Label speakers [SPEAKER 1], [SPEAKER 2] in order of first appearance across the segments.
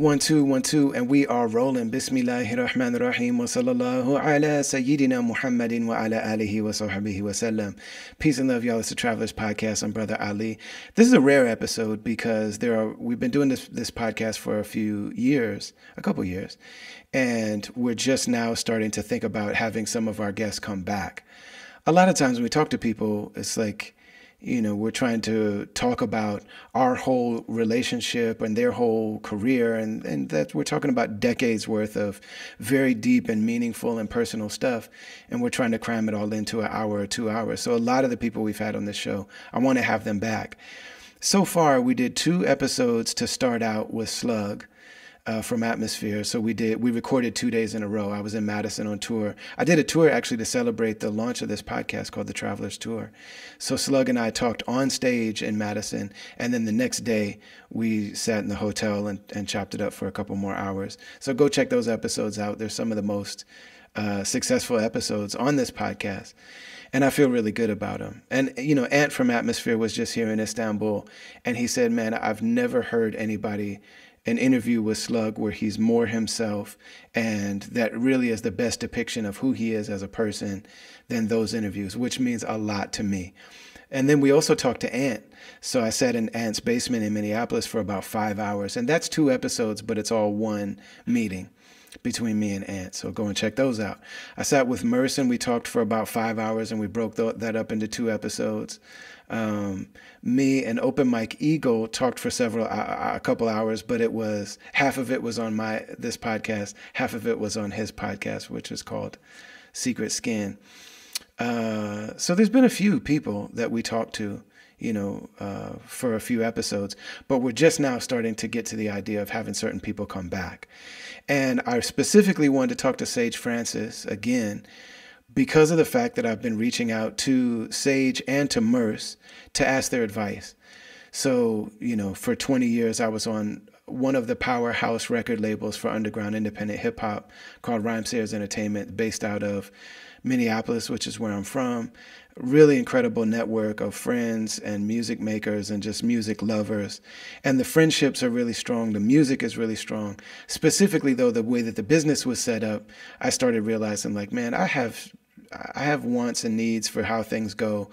[SPEAKER 1] 1 2 and we are rolling. Bismillahir Rahmanir Rahim wa sallallahu ala Sayyidina Muhammadin wa ala alihi wa sahbihi wa sallam. Peace and love, y'all. It's the Travelers Podcast. I'm Brother Ali. This is a rare episode because we've been doing this podcast for a couple years, and we're just now starting to think about having some of our guests come back. A lot of times when we talk to people, it's like, we're trying to talk about our whole relationship and their whole career, and that we're talking about decades worth of very deep and meaningful and personal stuff, and we're trying to cram it all into an hour or 2 hours. So a lot of the people we've had on this show, I want to have them back. So far, we did 2 episodes to start out with Slug from Atmosphere. So we recorded 2 days in a row. I was in Madison on tour. I did a tour actually to celebrate the launch of this podcast called The Travelers Tour. So Slug and I talked on stage in Madison, and then the next day we sat in the hotel and chopped it up for a couple more hours. So go check those episodes out. They're some of the most successful episodes on this podcast, and I feel really good about them. And, Ant from Atmosphere was just here in Istanbul, and he said, man, I've never heard an interview with Slug where he's more himself, and that really is the best depiction of who he is as a person than those interviews, which means a lot to me. And then we also talked to Ant. So I sat in Ant's basement in Minneapolis for about 5 hours, and that's 2 episodes, but it's all one meeting between me and Ant. So go and check those out. I sat with Merce, we talked for about 5 hours, and we broke that up into 2 episodes. Me and Open Mike Eagle talked for a couple hours, but it was half of it was on this podcast, half of it was on his podcast, which is called Secret Skin. So there's been a few people that we talked to, for a few episodes, but we're just now starting to get to the idea of having certain people come back. And I specifically wanted to talk to Sage Francis again, because of the fact that I've been reaching out to Sage and to Merce to ask their advice. So, for 20 years, I was on one of the powerhouse record labels for underground independent hip hop called Rhymesayers Entertainment, based out of Minneapolis, which is where I'm from. Really incredible network of friends and music makers and just music lovers. And the friendships are really strong. The music is really strong. Specifically, though, the way that the business was set up, I started realizing, like, man, I have wants and needs for how things go.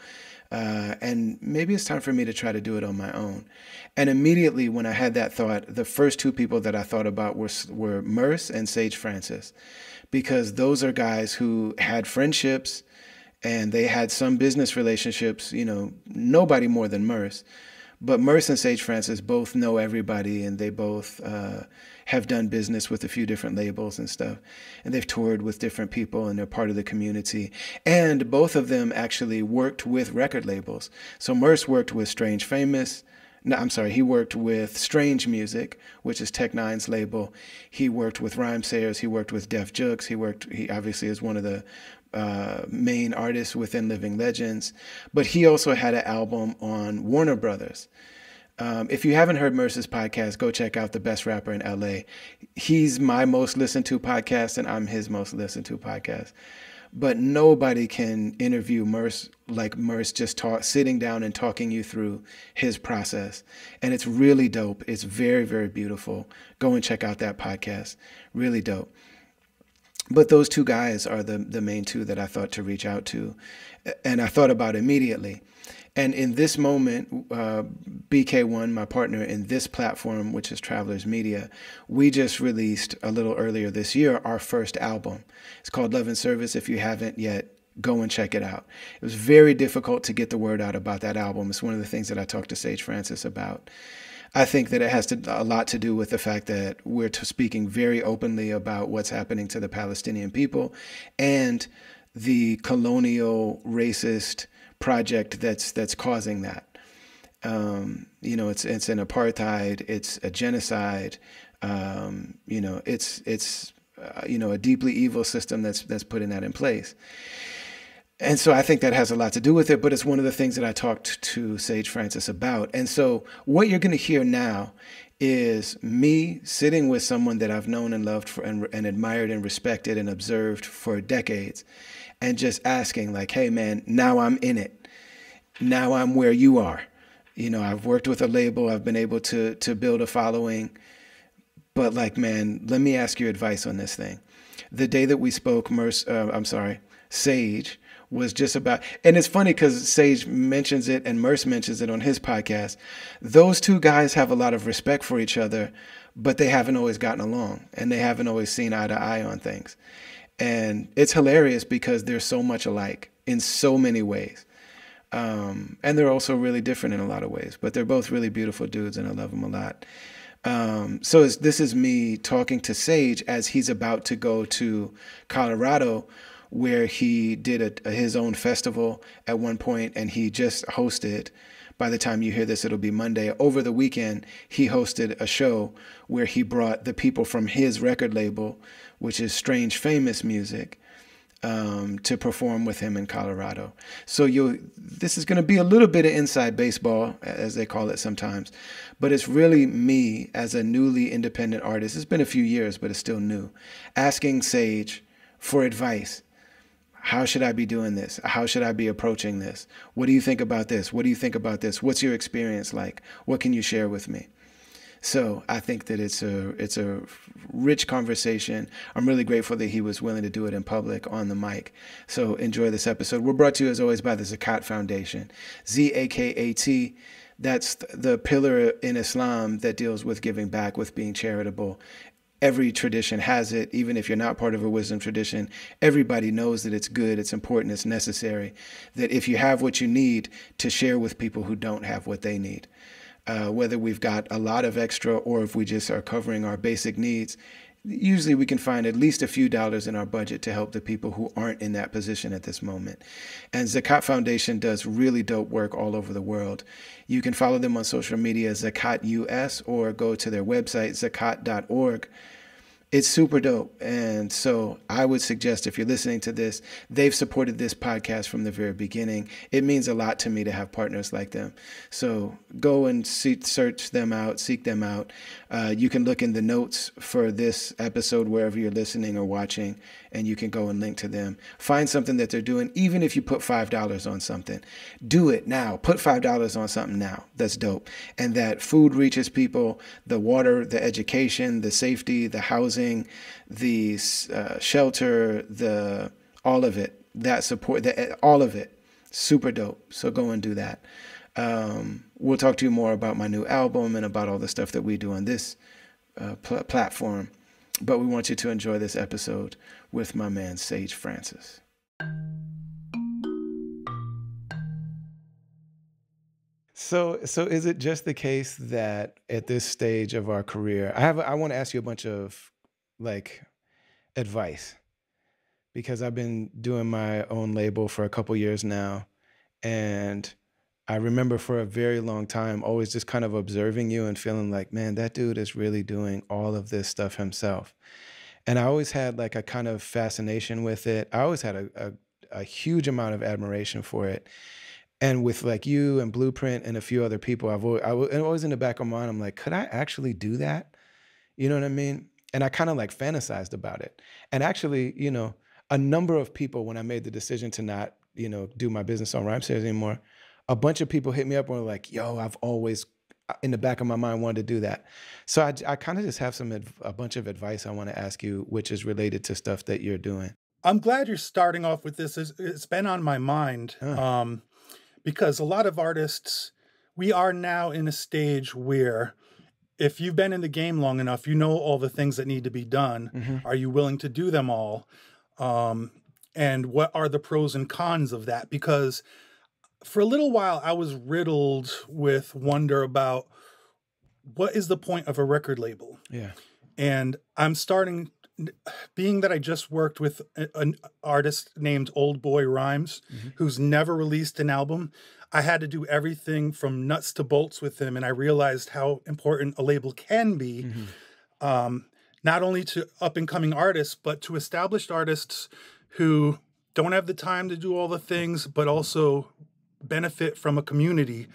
[SPEAKER 1] And maybe it's time for me to try to do it on my own. And immediately when I had that thought, the first 2 people that I thought about were Merce and Sage Francis, because those are guys who had friendships and they had some business relationships, nobody more than Merce. But Merce and Sage Francis both know everybody, and they both have done business with a few different labels and stuff. And they've toured with different people, and they're part of the community. And both of them actually worked with record labels. So Merce worked with he worked with Strange Music, which is Tech Nine's label. He worked with Rhymesayers. He worked with Def Jux. He obviously is one of the main artists within Living Legends. But he also had an album on Warner Brothers. If you haven't heard Merce's podcast, go check out The Best Rapper in LA. He's my most listened to podcast, and I'm his most listened to podcast. But nobody can interview Merce like Merce, just sitting down and talking you through his process. And it's really dope. It's very, very beautiful. Go and check out that podcast. Really dope. But those 2 guys are the main 2 that I thought to reach out to. And I thought about immediately. And in this moment, BK1, my partner in this platform, which is Travelers Media, we just released a little earlier this year our first album. It's called Love and Service. If you haven't yet, go and check it out. It was very difficult to get the word out about that album. It's one of the things that I talked to Sage Francis about. I think that it has a lot to do with the fact that we're speaking very openly about what's happening to the Palestinian people and the colonial racist project that's causing that. It's an apartheid, it's a genocide, it's a deeply evil system that's putting that in place. And so I think that has a lot to do with it, but it's one of the things that I talked to Sage Francis about. And so what you're going to hear now is me sitting with someone that I've known and loved and admired and respected and observed for decades, and just asking, like, hey, man, now I'm in it. Now I'm where you are. I've worked with a label. I've been able to build a following. But like, man, let me ask your advice on this thing. The day that we spoke, Sage was just about, and it's funny because Sage mentions it and Merce mentions it on his podcast. Those two guys have a lot of respect for each other, but they haven't always gotten along and they haven't always seen eye to eye on things. And it's hilarious because they're so much alike in so many ways. And they're also really different in a lot of ways, but they're both really beautiful dudes and I love them a lot. This is me talking to Sage as he's about to go to Colorado, where he did his own festival at one point, and he just hosted, by the time you hear this, it'll be Monday. Over the weekend, he hosted a show where he brought the people from his record label, which is Strange Famous Music, to perform with him in Colorado. So this is going to be a little bit of inside baseball, as they call it sometimes, but it's really me as a newly independent artist. It's been a few years, but it's still new, asking Sage for advice. How should I be doing this? How should I be approaching this? What do you think about this? What do you think about this? What's your experience like? What can you share with me? So I think that it's a rich conversation. I'm really grateful that he was willing to do it in public on the mic. So enjoy this episode. We're brought to you as always by the Zakat Foundation. ZAKAT. That's the pillar in Islam that deals with giving back, with being charitable. Every tradition has it, even if you're not part of a wisdom tradition. Everybody knows that it's good, it's important, it's necessary. That if you have what you need, to share with people who don't have what they need. Whether we've got a lot of extra or if we just are covering our basic needs, usually we can find at least a few dollars in our budget to help the people who aren't in that position at this moment. And Zakat Foundation does really dope work all over the world. You can follow them on social media, Zakat US, or go to their website, zakat.org. It's super dope. And so I would suggest, if you're listening to this, they've supported this podcast from the very beginning. It means a lot to me to have partners like them. So go and search them out, seek them out. You can look in the notes for this episode wherever you're listening or watching, and you can go and link to them. Find something that they're doing, even if you put $5 on something. Do it now. Put $5 on something now. That's dope. And that food reaches people, the water, the education, the safety, the housing, the shelter, all of it, that support, all of it. Super dope. So go and do that. We'll talk to you more about my new album and about all the stuff that we do on this platform. But we want you to enjoy this episode with my man, Sage Francis. So is it just the case that at this stage of our career, I want to ask you a bunch of advice, because I've been doing my own label for a couple years now. And I remember for a very long time always just kind of observing you and feeling like, man, that dude is really doing all of this stuff himself. And I always had a kind of fascination with it. I always had a huge amount of admiration for it. And with you and Blueprint and a few other people, always in the back of my mind, I'm like, could I actually do that? You know what I mean? And I kind of fantasized about it. And actually, a number of people, when I made the decision to not, do my business on Rhymesayers anymore, a bunch of people hit me up and were like, yo, I've always, in the back of my mind, wanted to do that. So I kind of just have a bunch of advice I want to ask you, which is related to stuff that you're doing.
[SPEAKER 2] I'm glad you're starting off with this. It's been on my mind because a lot of artists, we are now in a stage where if you've been in the game long enough, you know all the things that need to be done. Mm-hmm. Are you willing to do them all? And what are the pros and cons of that? Because for a little while, I was riddled with wonder about what is the point of a record label?
[SPEAKER 1] Yeah.
[SPEAKER 2] And I'm starting, being that I just worked with an artist named Old Boy Rhymes, mm-hmm. who's never released an album. I had to do everything from nuts to bolts with him. And I realized how important a label can be, mm-hmm. Not only to up and coming artists, but to established artists who don't have the time to do all the things, but also benefit from a community,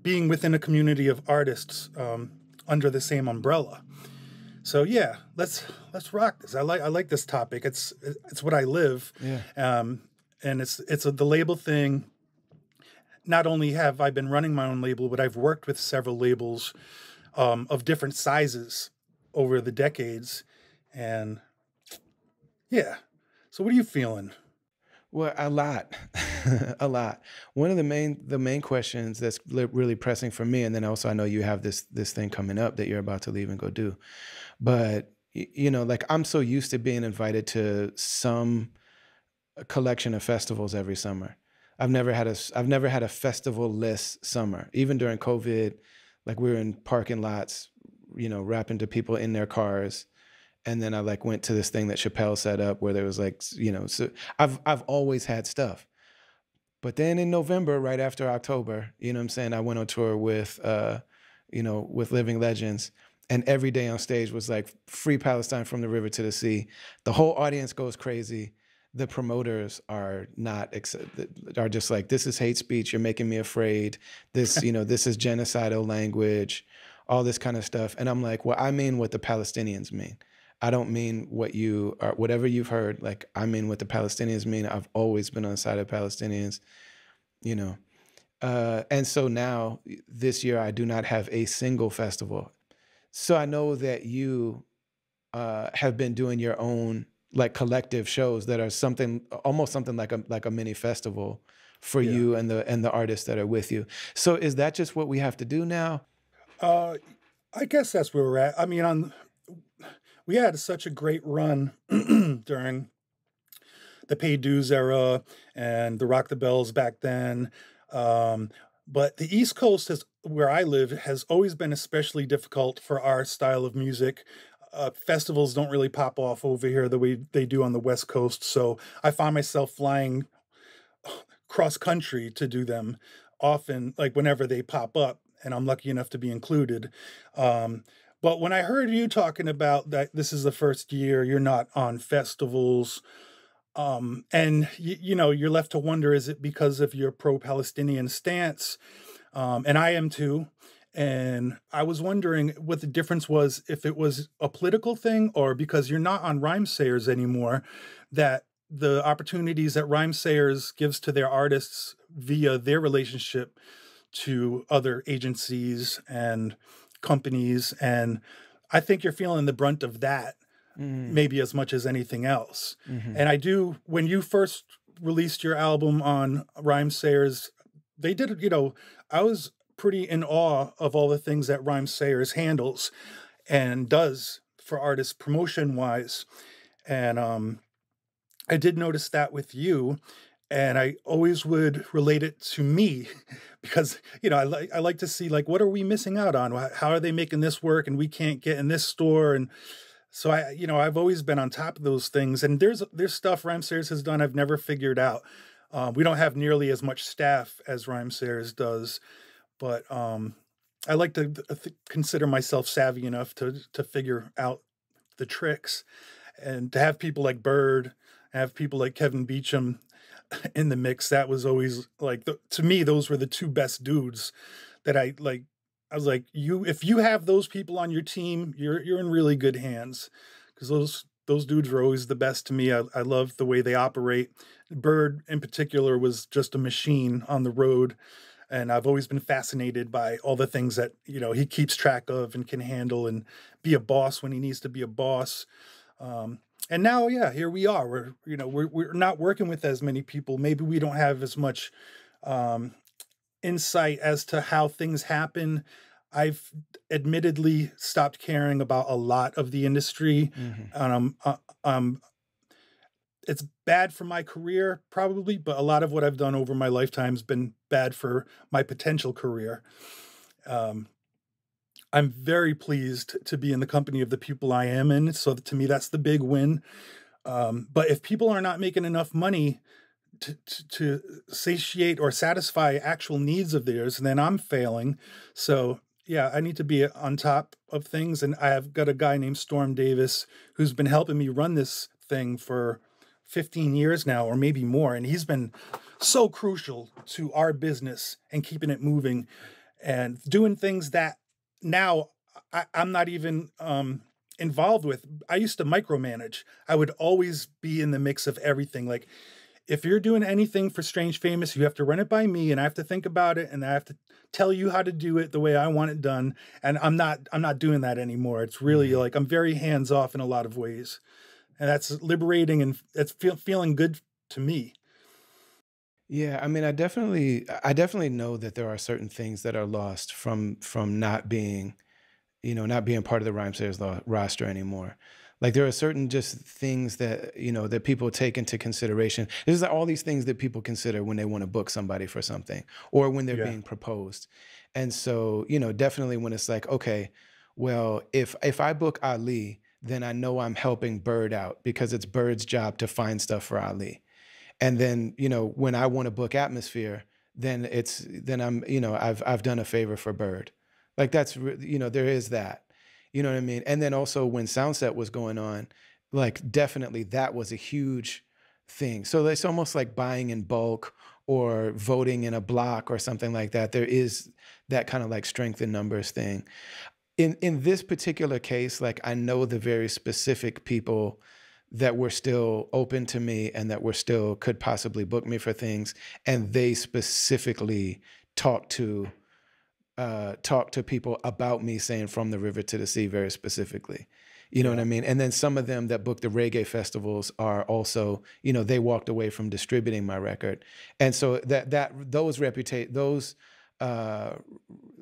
[SPEAKER 2] being within a community of artists under the same umbrella. So yeah, let's rock this. I like this topic. It's what I live.
[SPEAKER 1] Yeah.
[SPEAKER 2] And it's the label thing. Not only have I been running my own label, but I've worked with several labels of different sizes. over the decades. And yeah. So what are you feeling?
[SPEAKER 1] Well, a lot, a lot. One of the main questions that's really pressing for me, and then also I know you have this thing coming up that you're about to leave and go do. But like I'm so used to being invited to some collection of festivals every summer. I've never had a festival less summer. Even during COVID, like we were in parking lots, rapping to people in their cars. And then I like went to this thing that Chappelle set up where there was like, so I've always had stuff. But then in November, right after October, you know what I'm saying, I went on tour with Living Legends. And every day on stage was like free Palestine from the river to the sea. The whole audience goes crazy. The promoters are not are just like, this is hate speech. You're making me afraid. This is genocidal language, all this kind of stuff. And I'm like, well, I mean what the Palestinians mean. I don't mean what you are, whatever you've heard. Like, I mean what the Palestinians mean. I've always been on the side of Palestinians, you know. And so now, this year, I do not have a single festival. So I know that you have been doing your own like collective shows that are almost something like a mini festival for
[SPEAKER 2] Yeah.
[SPEAKER 1] you and the artists that are with you. So is that just what we have to do now?
[SPEAKER 2] Uh, I guess that's where we're at. I mean, we had such a great run during the Pay Dues era and the Rock the Bells back then. But the East Coast where I live, has always been especially difficult for our style of music. Festivals don't really pop off over here the way they do on the West Coast. So I find myself flying cross country to do them often, like whenever they pop up, and I'm lucky enough to be included. But when I heard you talking about that, this is the first year you're not on festivals, and you're left to wonder, is it because of your pro-Palestinian stance? And I am too. And I was wondering what the difference was, if it was a political thing or because you're not on Rhymesayers anymore, that the opportunities that Rhymesayers gives to their artists via their relationship to other agencies and companies. And I think you're feeling the brunt of that
[SPEAKER 1] Mm-hmm.
[SPEAKER 2] maybe as much as anything else.
[SPEAKER 1] Mm-hmm.
[SPEAKER 2] And I do, when you first released your album on Rhymesayers, they did, I was pretty in awe of all the things that Rhymesayers handles and does for artists promotion wise. And I did notice that with you. And I always would relate it to me because, I like to see, like, what are we missing out on? How are they making this work and we can't get in this store? And so I've always been on top of those things, and there's stuff Rhymesayers has done I've never figured out. We don't have nearly as much staff as Rhymesayers does, but I like to consider myself savvy enough to figure out the tricks, and to have people like Bird, have people like Kevin Beecham in the mix. That was always like, to me, those were the two best dudes that I like. I was like, if you have those people on your team, you're in really good hands, because those dudes were always the best to me. I love the way they operate. Bird in particular was just a machine on the road, and I've always been fascinated by all the things that he keeps track of and can handle, and be a boss when he needs to be a boss. And now, yeah, here we are. We're not working with as many people. Maybe we don't have as much insight as to how things happen. I've admittedly stopped caring about a lot of the industry.
[SPEAKER 1] Mm-hmm.
[SPEAKER 2] It's bad for my career, probably, but a lot of what I've done over my lifetime has been bad for my potential career. I'm very pleased to be in the company of the people I am in. So to me, that's the big win. But if people are not making enough money to satiate or satisfy actual needs of theirs, then I'm failing. So yeah, I need to be on top of things. And I have got a guy named Storm Davis who's been helping me run this thing for 15 years now, or maybe more. And he's been so crucial to our business and keeping it moving and doing things that now I'm not even involved with. I used to micromanage. I would always be in the mix of everything. Like, if you're doing anything for Strange Famous, you have to run it by me, and I have to think about it, and I have to tell you how to do it the way I want it done. And I'm not doing that anymore. It's really like I'm very hands off in a lot of ways, and that's liberating, and it's feeling good to me.
[SPEAKER 1] Yeah, I mean, I definitely know that there are certain things that are lost from not being, not being part of the Rhymesayers roster anymore. Like there are certain just things that, that people take into consideration. There's all these things that people consider when they want to book somebody for something or when they're
[SPEAKER 2] Yeah.
[SPEAKER 1] being proposed. And so, definitely when it's like, okay, well, if I book Ali, then I know I'm helping Bird out because it's Bird's job to find stuff for Ali. And then, when I want to book Atmosphere, then I've done a favor for Bird. Like that's, there is that. You know what I mean? And then also when Soundset was going on, like definitely that was a huge thing. So it's almost like buying in bulk or voting in a block or something like that. There is that kind of like strength in numbers thing. In this particular case, like I know the very specific people that were still open to me and that were still could possibly book me for things, and they specifically talked to people about me saying From the River to the Sea very specifically. You know what
[SPEAKER 2] Yeah.
[SPEAKER 1] I mean? And then some of them that book the reggae festivals are also, they walked away from distributing my record. And so those uh,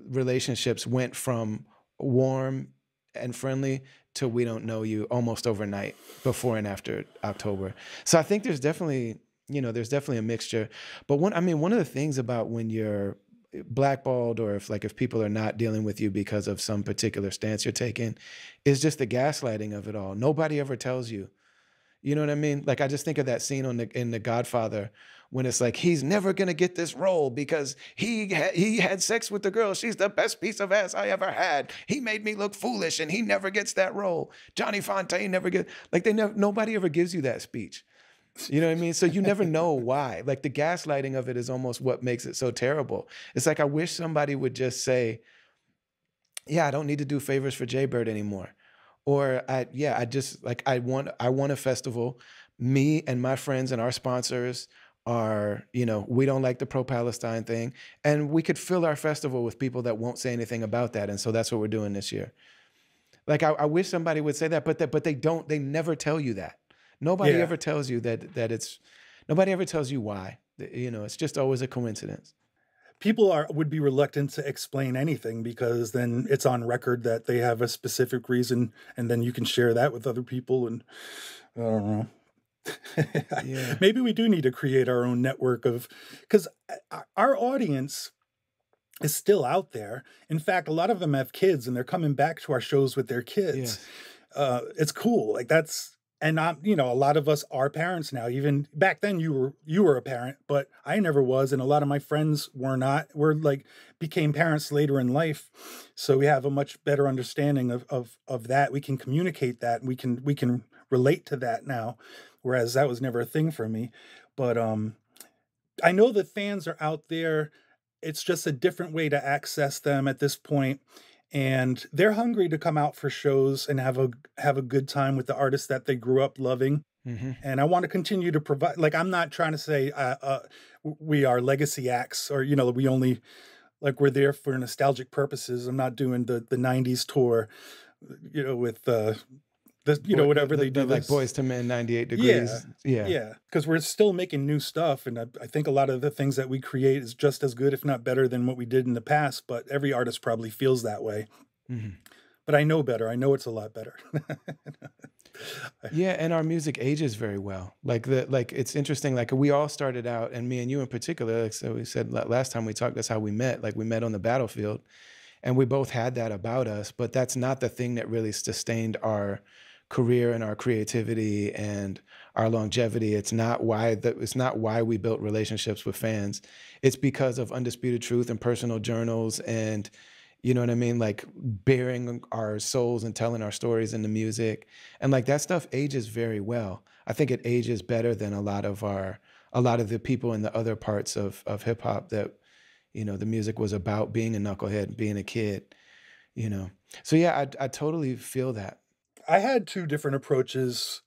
[SPEAKER 1] relationships went from warm and friendly to we don't know you almost overnight before and after October. So I think there's definitely a mixture. But one of the things about when you're blackballed or if people are not dealing with you because of some particular stance you're taking is just the gaslighting of it all. Nobody ever tells you. You know what I mean? Like I just think of that scene in The Godfather when it's like he's never gonna get this role because he had sex with the girl. She's the best piece of ass I ever had. He made me look foolish, and he never gets that role. Johnny Fontaine never get like nobody ever gives you that speech. You know what I mean? So you never know why. Like the gaslighting of it is almost what makes it so terrible. It's like I wish somebody would just say, "Yeah, I don't need to do favors for Jaybird anymore." Or I just like I want a festival. Me and my friends and our sponsors are, we don't like the pro-Palestine thing. And we could fill our festival with people that won't say anything about that. And so that's what we're doing this year. Like I wish somebody would say that, but they don't, they never tell you that. Nobody
[SPEAKER 2] Yeah.
[SPEAKER 1] ever tells you nobody ever tells you why. It's just always a coincidence.
[SPEAKER 2] People would be reluctant to explain anything because then it's on record that they have a specific reason, and then you can share that with other people. And I don't know.
[SPEAKER 1] Yeah.
[SPEAKER 2] Maybe we do need to create our own network because our audience is still out there. In fact, a lot of them have kids, and they're coming back to our shows with their kids.
[SPEAKER 1] Yes.
[SPEAKER 2] It's cool. Like that's. And a lot of us are parents now. Even back then, you were a parent, but I never was, and a lot of my friends were not. We're like became parents later in life, so we have a much better understanding of that. We can communicate that, and we can relate to that now, whereas that was never a thing for me. But I know that fans are out there. It's just a different way to access them at this point, and they're hungry to come out for shows and have a good time with the artists that they grew up loving.
[SPEAKER 1] Mm-hmm.
[SPEAKER 2] And I want to continue to provide. Like I'm not trying to say we are legacy acts or we only like we're there for nostalgic purposes. I'm not doing the '90s tour, with whatever they do,
[SPEAKER 1] like Boys to Men, 98
[SPEAKER 2] Yeah,
[SPEAKER 1] Degrees. Yeah.
[SPEAKER 2] yeah, because we're still making new stuff, and I think a lot of the things that we create is just as good, if not better, than what we did in the past. But every artist probably feels that way.
[SPEAKER 1] Mm-hmm.
[SPEAKER 2] But I know better. I know it's a lot better.
[SPEAKER 1] Yeah, and our music ages very well. Like it's interesting. Like we all started out, and me and you in particular. Like so we said last time we talked, that's how we met. Like we met on the battlefield, and we both had that about us. But that's not the thing that really sustained our career and our creativity and our longevity. It's not why we built relationships with fans. It's because of Undisputed Truth and personal journals and you know what I mean? Like bearing our souls and telling our stories in the music. And like that stuff ages very well. I think it ages better than a lot of the people in the other parts of hip hop that, the music was about being a knucklehead, being a kid. So yeah, I totally feel that.
[SPEAKER 2] I had two different approaches.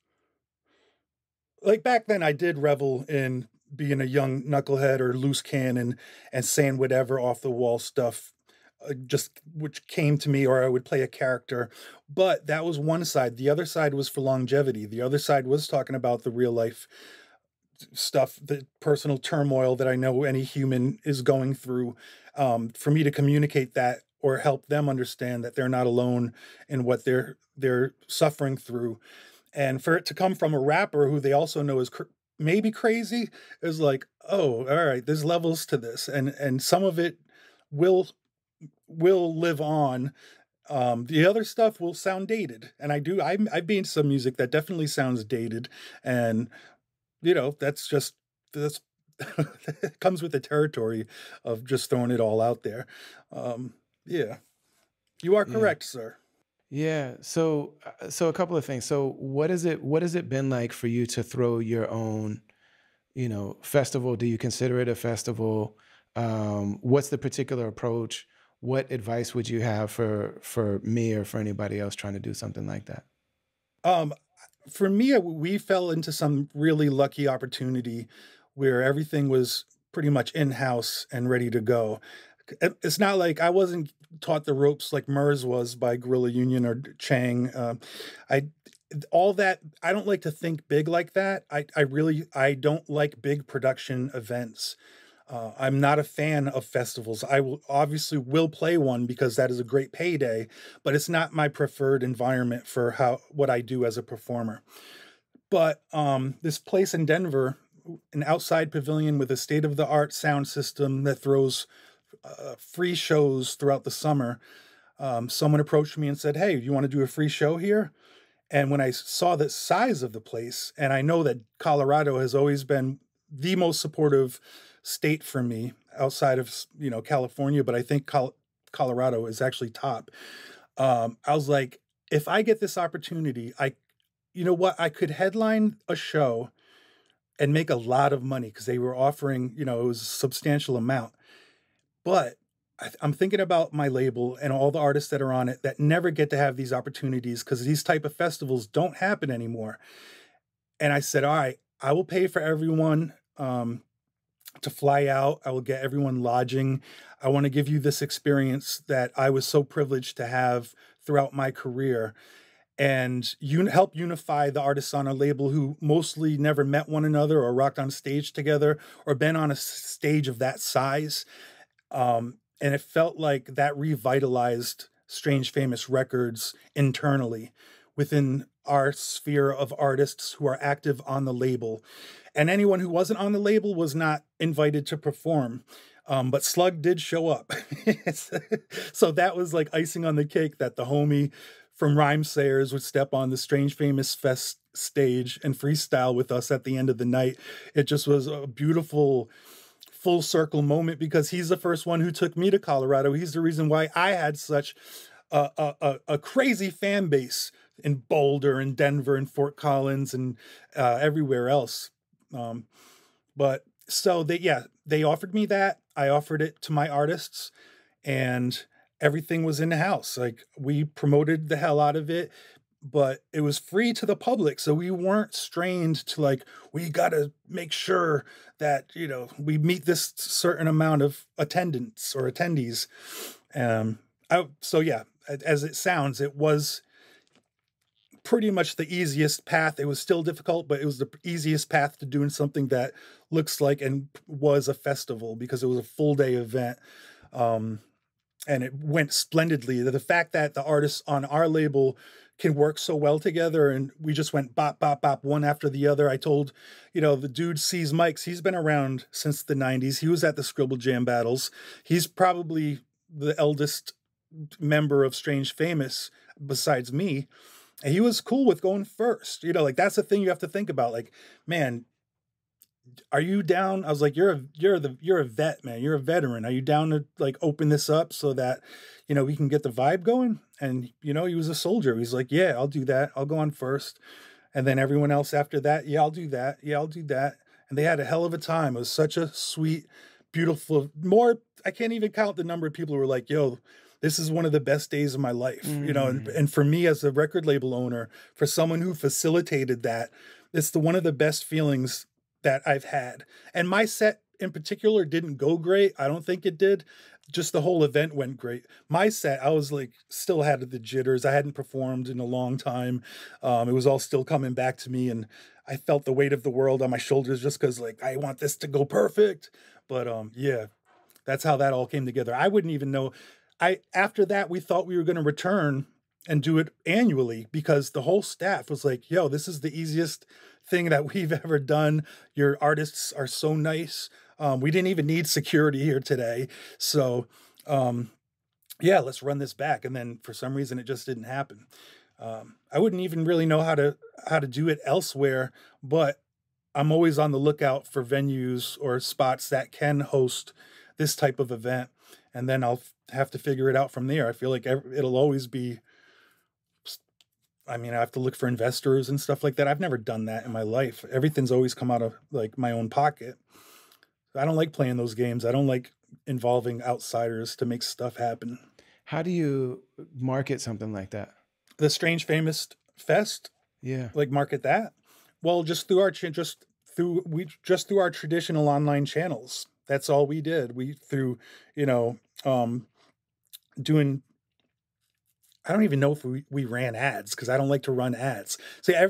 [SPEAKER 2] Like back then, I did revel in being a young knucklehead or loose cannon and saying whatever off the wall stuff, just which came to me, or I would play a character. But that was one side. The other side was for longevity. The other side was talking about the real life stuff, the personal turmoil that I know any human is going through. For me to communicate that or help them understand that they're not alone in what they're suffering through, and for it to come from a rapper who they also know is maybe crazy, is like, oh, all right, there's levels to this, and some of it will live on. The other stuff will sound dated, and I've been some music that definitely sounds dated, and that's just that's it comes with the territory of just throwing it all out there. Yeah, you are
[SPEAKER 1] Yeah.
[SPEAKER 2] correct, sir.
[SPEAKER 1] Yeah. So a couple of things. So what has it been like for you to throw your own, festival? Do you consider it a festival? What's the particular approach? What advice would you have for me or for anybody else trying to do something like that?
[SPEAKER 2] Um, for me, we fell into some really lucky opportunity where everything was pretty much in house and ready to go. It's not like I wasn't taught the ropes like Murs was by Guerrilla Union or Chang. I all that I don't like to think big like that. I don't like big production events. I'm not a fan of festivals. I will obviously will play one because that is a great payday, but it's not my preferred environment for what I do as a performer. But this place in Denver, an outside pavilion with a state of the art sound system that throws free shows throughout the summer. Someone approached me and said, "Hey, you want to do a free show here?" And when I saw the size of the place, and I know that Colorado has always been the most supportive state for me outside of California, but I think Colorado is actually top. I was like, if I get this opportunity, you know what, I could headline a show and make a lot of money because they were offering, it was a substantial amount. But I'm thinking about my label and all the artists that are on it that never get to have these opportunities because these type of festivals don't happen anymore. And I said, all right, I will pay for everyone to fly out. I will get everyone lodging. I want to give you this experience that I was so privileged to have throughout my career, and help unify the artists on a label who mostly never met one another or rocked on stage together or been on a stage of that size. And it felt like that revitalized Strange Famous Records internally within our sphere of artists who are active on the label. And anyone who wasn't on the label was not invited to perform. But Slug did show up. So that was like icing on the cake that the homie from Rhymesayers would step on the Strange Famous Fest stage and freestyle with us at the end of the night. It just was a beautiful full circle moment because he's the first one who took me to Colorado. He's the reason why I had such a crazy fan base in Boulder and Denver and Fort Collins and everywhere else. But so they offered me that. I offered it to my artists, and everything was in the house. Like, we promoted the hell out of it, but it was free to the public. So we weren't strained to like, we got to make sure that, we meet this certain amount of attendance or attendees. So yeah, as it sounds, it was pretty much the easiest path. It was still difficult, but it was the easiest path to doing something that looks like and was a festival because it was a full day event. And it went splendidly. The fact that the artists on our label can work so well together, and we just went bop, bop, bop, one after the other. I told, the dude sees Mike's. He's been around since the 90s. He was at the Scribble Jam battles. He's probably the eldest member of Strange Famous besides me. And he was cool with going first. Like, that's the thing you have to think about. Like, man, are you down? I was like, you're a vet, man. You're a veteran. Are you down to like open this up so that, we can get the vibe going? And, he was a soldier. He's like, yeah, I'll do that. I'll go on first. And then everyone else after that, yeah, I'll do that. Yeah, I'll do that. And they had a hell of a time. It was such a sweet, beautiful, I can't even count the number of people who were like, yo, this is one of the best days of my life, and for me as a record label owner, for someone who facilitated that, it's one of the best feelings that I've had. And my set in particular didn't go great. I don't think it did. Just the whole event went great. My set, I was like, still had the jitters. I hadn't performed in a long time. It was all still coming back to me, and I felt the weight of the world on my shoulders just because, like, I want this to go perfect. But yeah, that's how that all came together. I wouldn't even know. After that, we thought we were going to return and do it annually because the whole staff was like, yo, this is the easiest thing that we've ever done. Your artists are so nice. We didn't even need security here today. So, yeah, let's run this back. And then for some reason, it just didn't happen. I wouldn't even really know how to do it elsewhere, but I'm always on the lookout for venues or spots that can host this type of event. And then I'll have to figure it out from there. I feel like it'll always be, I mean, I have to look for investors and stuff like that. I've never done that in my life. Everything's always come out of like my own pocket. I don't like playing those games. I don't like involving outsiders to make stuff happen.
[SPEAKER 1] How do you market something like that?
[SPEAKER 2] The Strange Famous Fest,
[SPEAKER 1] Yeah.
[SPEAKER 2] like market that. Well, just through our traditional online channels. That's all we did. We through, doing. I don't even know if we ran ads because I don't like to run ads. See, I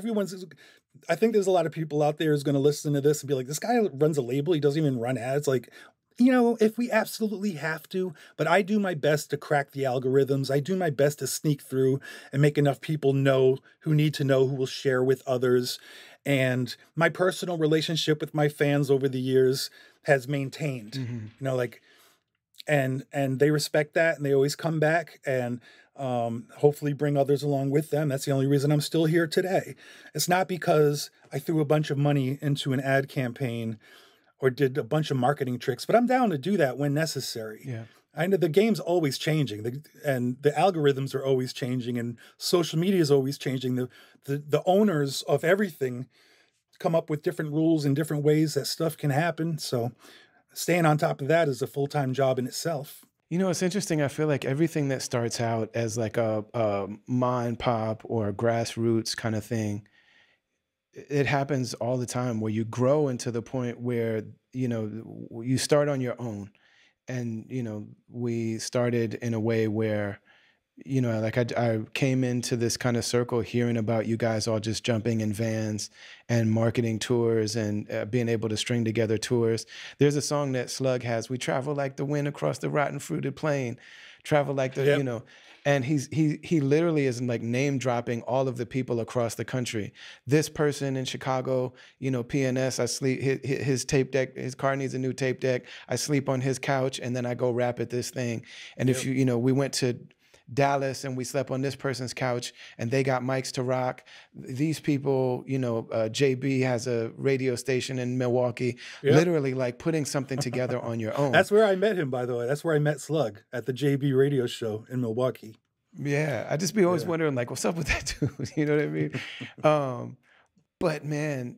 [SPEAKER 2] think there's a lot of people out there who's going to listen to this and be like, this guy runs a label. He doesn't even run ads. Like, if we absolutely have to, but I do my best to crack the algorithms. I do my best to sneak through and make enough people know who need to know, who will share with others. And my personal relationship with my fans over the years has maintained, and they respect that, and they always come back and hopefully bring others along with them. That's the only reason I'm still here today. It's not because I threw a bunch of money into an ad campaign or did a bunch of marketing tricks, but I'm down to do that when necessary.
[SPEAKER 1] Yeah.
[SPEAKER 2] I know the game's always changing, and the algorithms are always changing, and social media is always changing. The owners of everything come up with different rules and different ways that stuff can happen. So staying on top of that is a full-time job in itself.
[SPEAKER 1] It's interesting. I feel like everything that starts out as like a mom pop or a grassroots kind of thing, it happens all the time where you grow into the point where, you start on your own. And, we started in a way where, like I came into this kind of circle hearing about you guys all just jumping in vans and marketing tours and being able to string together tours. There's a song that Slug has, we travel like the wind across the rotten fruited plain, travel like the,
[SPEAKER 2] Yep.
[SPEAKER 1] And he literally is like name dropping all of the people across the country. This person in Chicago, PNS, I sleep, his tape deck, his car needs a new tape deck. I sleep on his couch and then I go rap at this thing. And if we went to Dallas and we slept on this person's couch and they got mics to rock. These people, JB has a radio station in Milwaukee, literally like putting something together on your own.
[SPEAKER 2] That's where I met him, by the way. That's where I met Slug, at the JB radio show in Milwaukee.
[SPEAKER 1] Yeah. I just be always wondering like, what's up with that dude? You know what I mean? But man,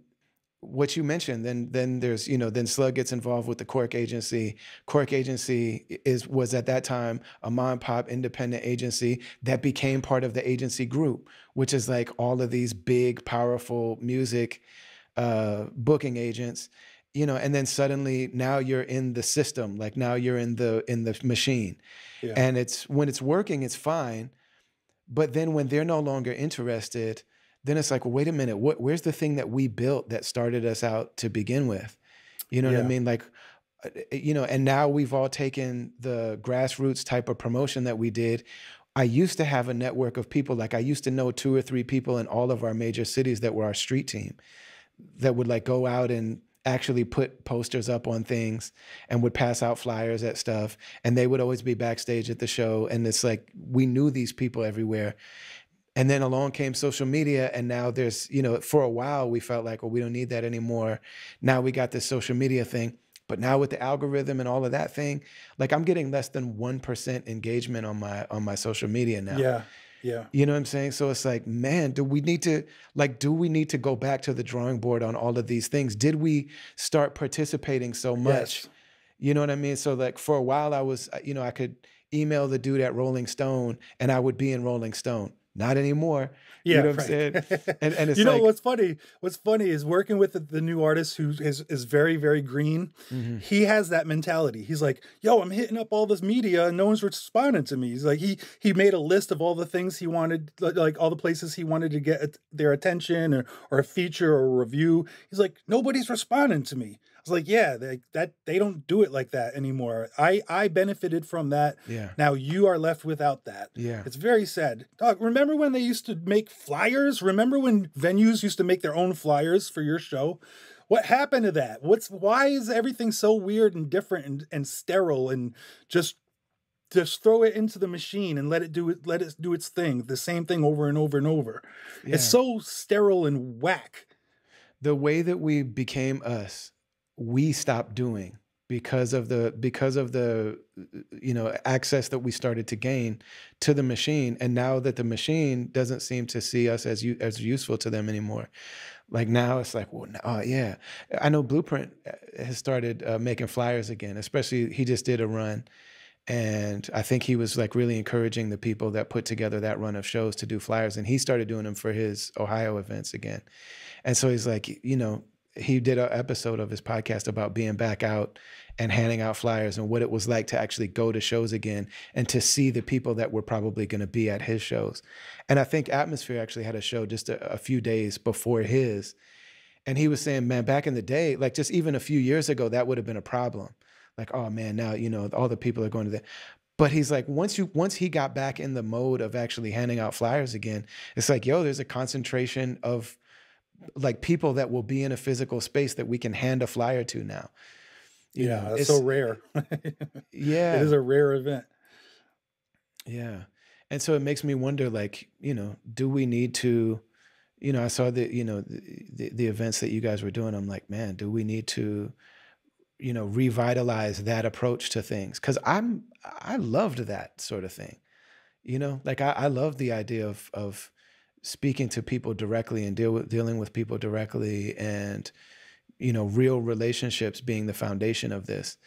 [SPEAKER 1] what you mentioned, then there's, then Slug gets involved with the Cork Agency. Cork Agency was at that time a mom and pop independent agency that became part of the agency group, which is like all of these big, powerful music booking agents, and then suddenly now you're in the system, like now you're in the machine. Yeah. And when it's working, it's fine. But then when they're no longer interested, then it's like, well, wait a minute, where's the thing that we built that started us out to begin with? You know what I mean? Like, and now we've all taken the grassroots type of promotion that we did. I used to have a network of people, like I used to know 2 or 3 people in all of our major cities that were our street team that would like go out and actually put posters up on things and would pass out flyers at stuff. And they would always be backstage at the show. And it's like, we knew these people everywhere. And then along came social media, and now there's, for a while we felt like, well, we don't need that anymore. Now we got this social media thing. But now with the algorithm and all of that thing, like I'm getting less than 1% engagement on my social media now.
[SPEAKER 2] Yeah. Yeah.
[SPEAKER 1] You know what I'm saying? So it's like, man, do we need to go back to the drawing board on all of these things? Did we start participating so much?
[SPEAKER 2] Yes.
[SPEAKER 1] You know what I mean? So like for a while I was, I could email the dude at Rolling Stone and I would be in Rolling Stone. Not anymore. You
[SPEAKER 2] Yeah,
[SPEAKER 1] know what I'm
[SPEAKER 2] right.
[SPEAKER 1] saying? And it's
[SPEAKER 2] You know
[SPEAKER 1] like,
[SPEAKER 2] what's funny? What's funny is working with the new artist who is very, very green.
[SPEAKER 1] mhm,
[SPEAKER 2] He has that mentality. He's like, "Yo, I'm hitting up all this media and no one's responding to me." He's like, he made a list of all the things he wanted, like all the places he wanted to get their attention or a feature or a review. He's like, nobody's responding to me. I was like, yeah, they don't do it like that anymore. I benefited from that.
[SPEAKER 1] yeah,
[SPEAKER 2] Now you are left without that.
[SPEAKER 1] yeah.
[SPEAKER 2] It's very sad. Dog, remember when they used to make flyers? Remember when venues used to make their own flyers for your show? What happened to that? Why is everything so weird and different and sterile and just throw it into the machine and let it do its thing, the same thing over and over and over. It's
[SPEAKER 1] Yeah.
[SPEAKER 2] so sterile and whack.
[SPEAKER 1] The way that we became us, we stopped doing because of the access that we started to gain to the machine. And now that the machine doesn't seem to see us as useful to them anymore. Like now it's like, well, oh yeah, I know Blueprint has started making flyers again. Especially he just did a run, and I think he was like really encouraging the people that put together that run of shows to do flyers, and he started doing them for his Ohio events again. And so he's like, he did an episode of his podcast about being back out and handing out flyers and what it was like to actually go to shows again and to see the people that were probably going to be at his shows. And I think Atmosphere actually had a show just a few days before his. And he was saying, man, back in the day, like just even a few years ago, that would have been a problem. Like, oh man, now, all the people are going to that. But he's like, once he got back in the mode of actually handing out flyers again, it's like, yo, there's a concentration of like people that will be in a physical space that we can hand a flyer to now.
[SPEAKER 2] That's so rare.
[SPEAKER 1] Yeah.
[SPEAKER 2] It is a rare event.
[SPEAKER 1] Yeah. And so it makes me wonder, like, do we need to, I saw the events that you guys were doing. I'm like, man, do we need to, revitalize that approach to things? Cause I loved that sort of thing, like I love the idea of speaking to people directly and dealing with people directly, and real relationships being the foundation of this.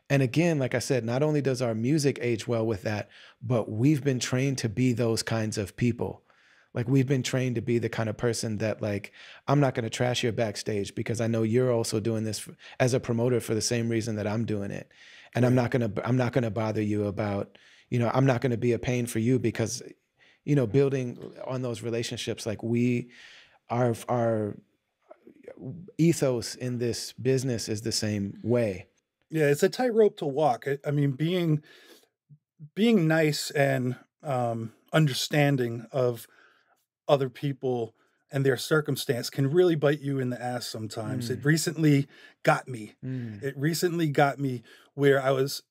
[SPEAKER 1] And again, like I said, not only does our music age well with that, but we've been trained to be those kinds of people. Like we've been trained to be the kind of person that, like, I'm not going to trash your backstage because I know you're also doing this as a promoter for the same reason that I'm doing it. And I'm not going to bother you about, I'm not going to be a pain for you because, building on those relationships, like our ethos in this business is the same way.
[SPEAKER 2] Yeah, it's a tightrope to walk. I mean, being nice and understanding of other people and their circumstance can really bite you in the ass sometimes. It recently got me. It recently got me where I was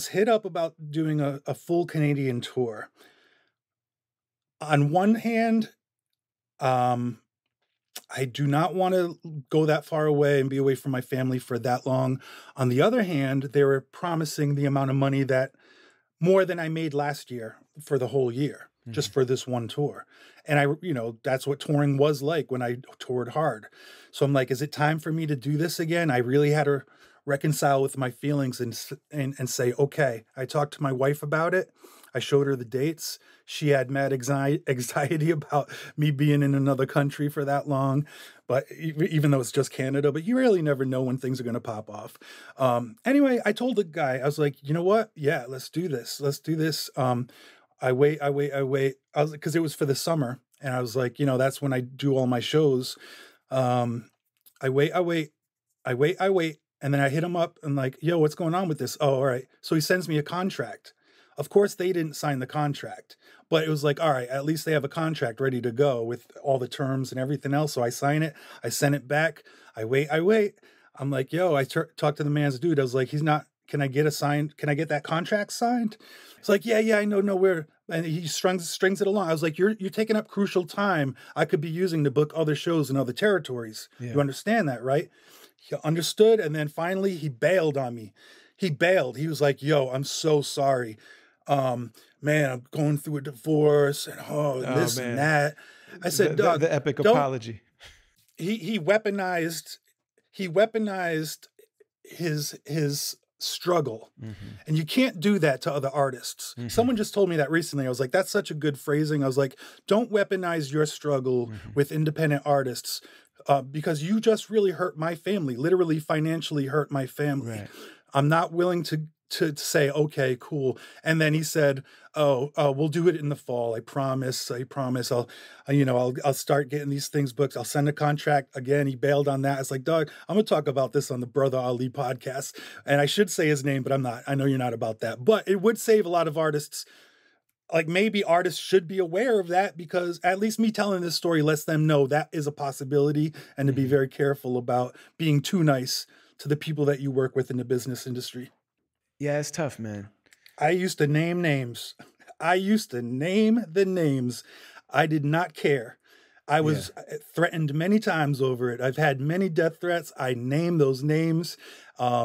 [SPEAKER 2] hit up about doing a full Canadian tour. On one hand, I do not want to go that far away and be away from my family for that long. On the other hand, they were promising the amount of money that more than I made last year for the whole year, just for this one tour. And that's what touring was like when I toured hard. So I'm like, is it time for me to do this again? I really had to reconcile with my feelings and say, okay. I talked to my wife about it. I showed her the dates. She had mad anxiety about me being in another country for that long, but even though it's just Canada, but you really never know when things are going to pop off. Anyway, I told the guy, I was like, you know what? Yeah, let's do this. Let's do this. I wait. I was, because it was for the summer, and I was like, that's when I do all my shows. I wait. And then I hit him up and like, yo, what's going on with this? Oh, all right. So he sends me a contract. Of course, they didn't sign the contract, but it was like, all right, at least they have a contract ready to go with all the terms and everything else. So I sign it. I send it back. I wait. I'm like, yo, I talked to the man's dude. I was like, can I get that contract signed? It's like, yeah, I know, where. And he strings it along. I was like, you're taking up crucial time I could be using to book other shows in other territories. Yeah. You understand that, right? He understood. And then finally he bailed on me. He was like, yo, I'm so sorry. Man, I'm going through a divorce and this and that. I said, dog,
[SPEAKER 1] the epic apology.
[SPEAKER 2] He weaponized his struggle.
[SPEAKER 1] Mm-hmm.
[SPEAKER 2] And you can't do that to other artists.
[SPEAKER 1] Mm-hmm.
[SPEAKER 2] Someone just told me that recently. I was like, that's such a good phrasing. I was like, don't weaponize your struggle
[SPEAKER 1] Mm-hmm.
[SPEAKER 2] with independent artists because you just really hurt my family, literally financially hurt my family.
[SPEAKER 1] Right.
[SPEAKER 2] I'm not willing to say, okay, cool. And then he said, oh, we'll do it in the fall. I promise. I'll start getting these things booked. I'll send a contract. Again, he bailed on that. It's like, dog, I'm going to talk about this on the Brother Ali podcast. And I should say his name, but I'm not. I know you're not about that. But it would save a lot of artists. Like maybe artists should be aware of that because at least me telling this story lets them know that is a possibility and to be very careful about being too nice to the people that you work with in the business industry.
[SPEAKER 1] Yeah, it's tough, man.
[SPEAKER 2] I used to name names. I used to name the names. I did not care. I was threatened many times over it. I've had many death threats. I name those names.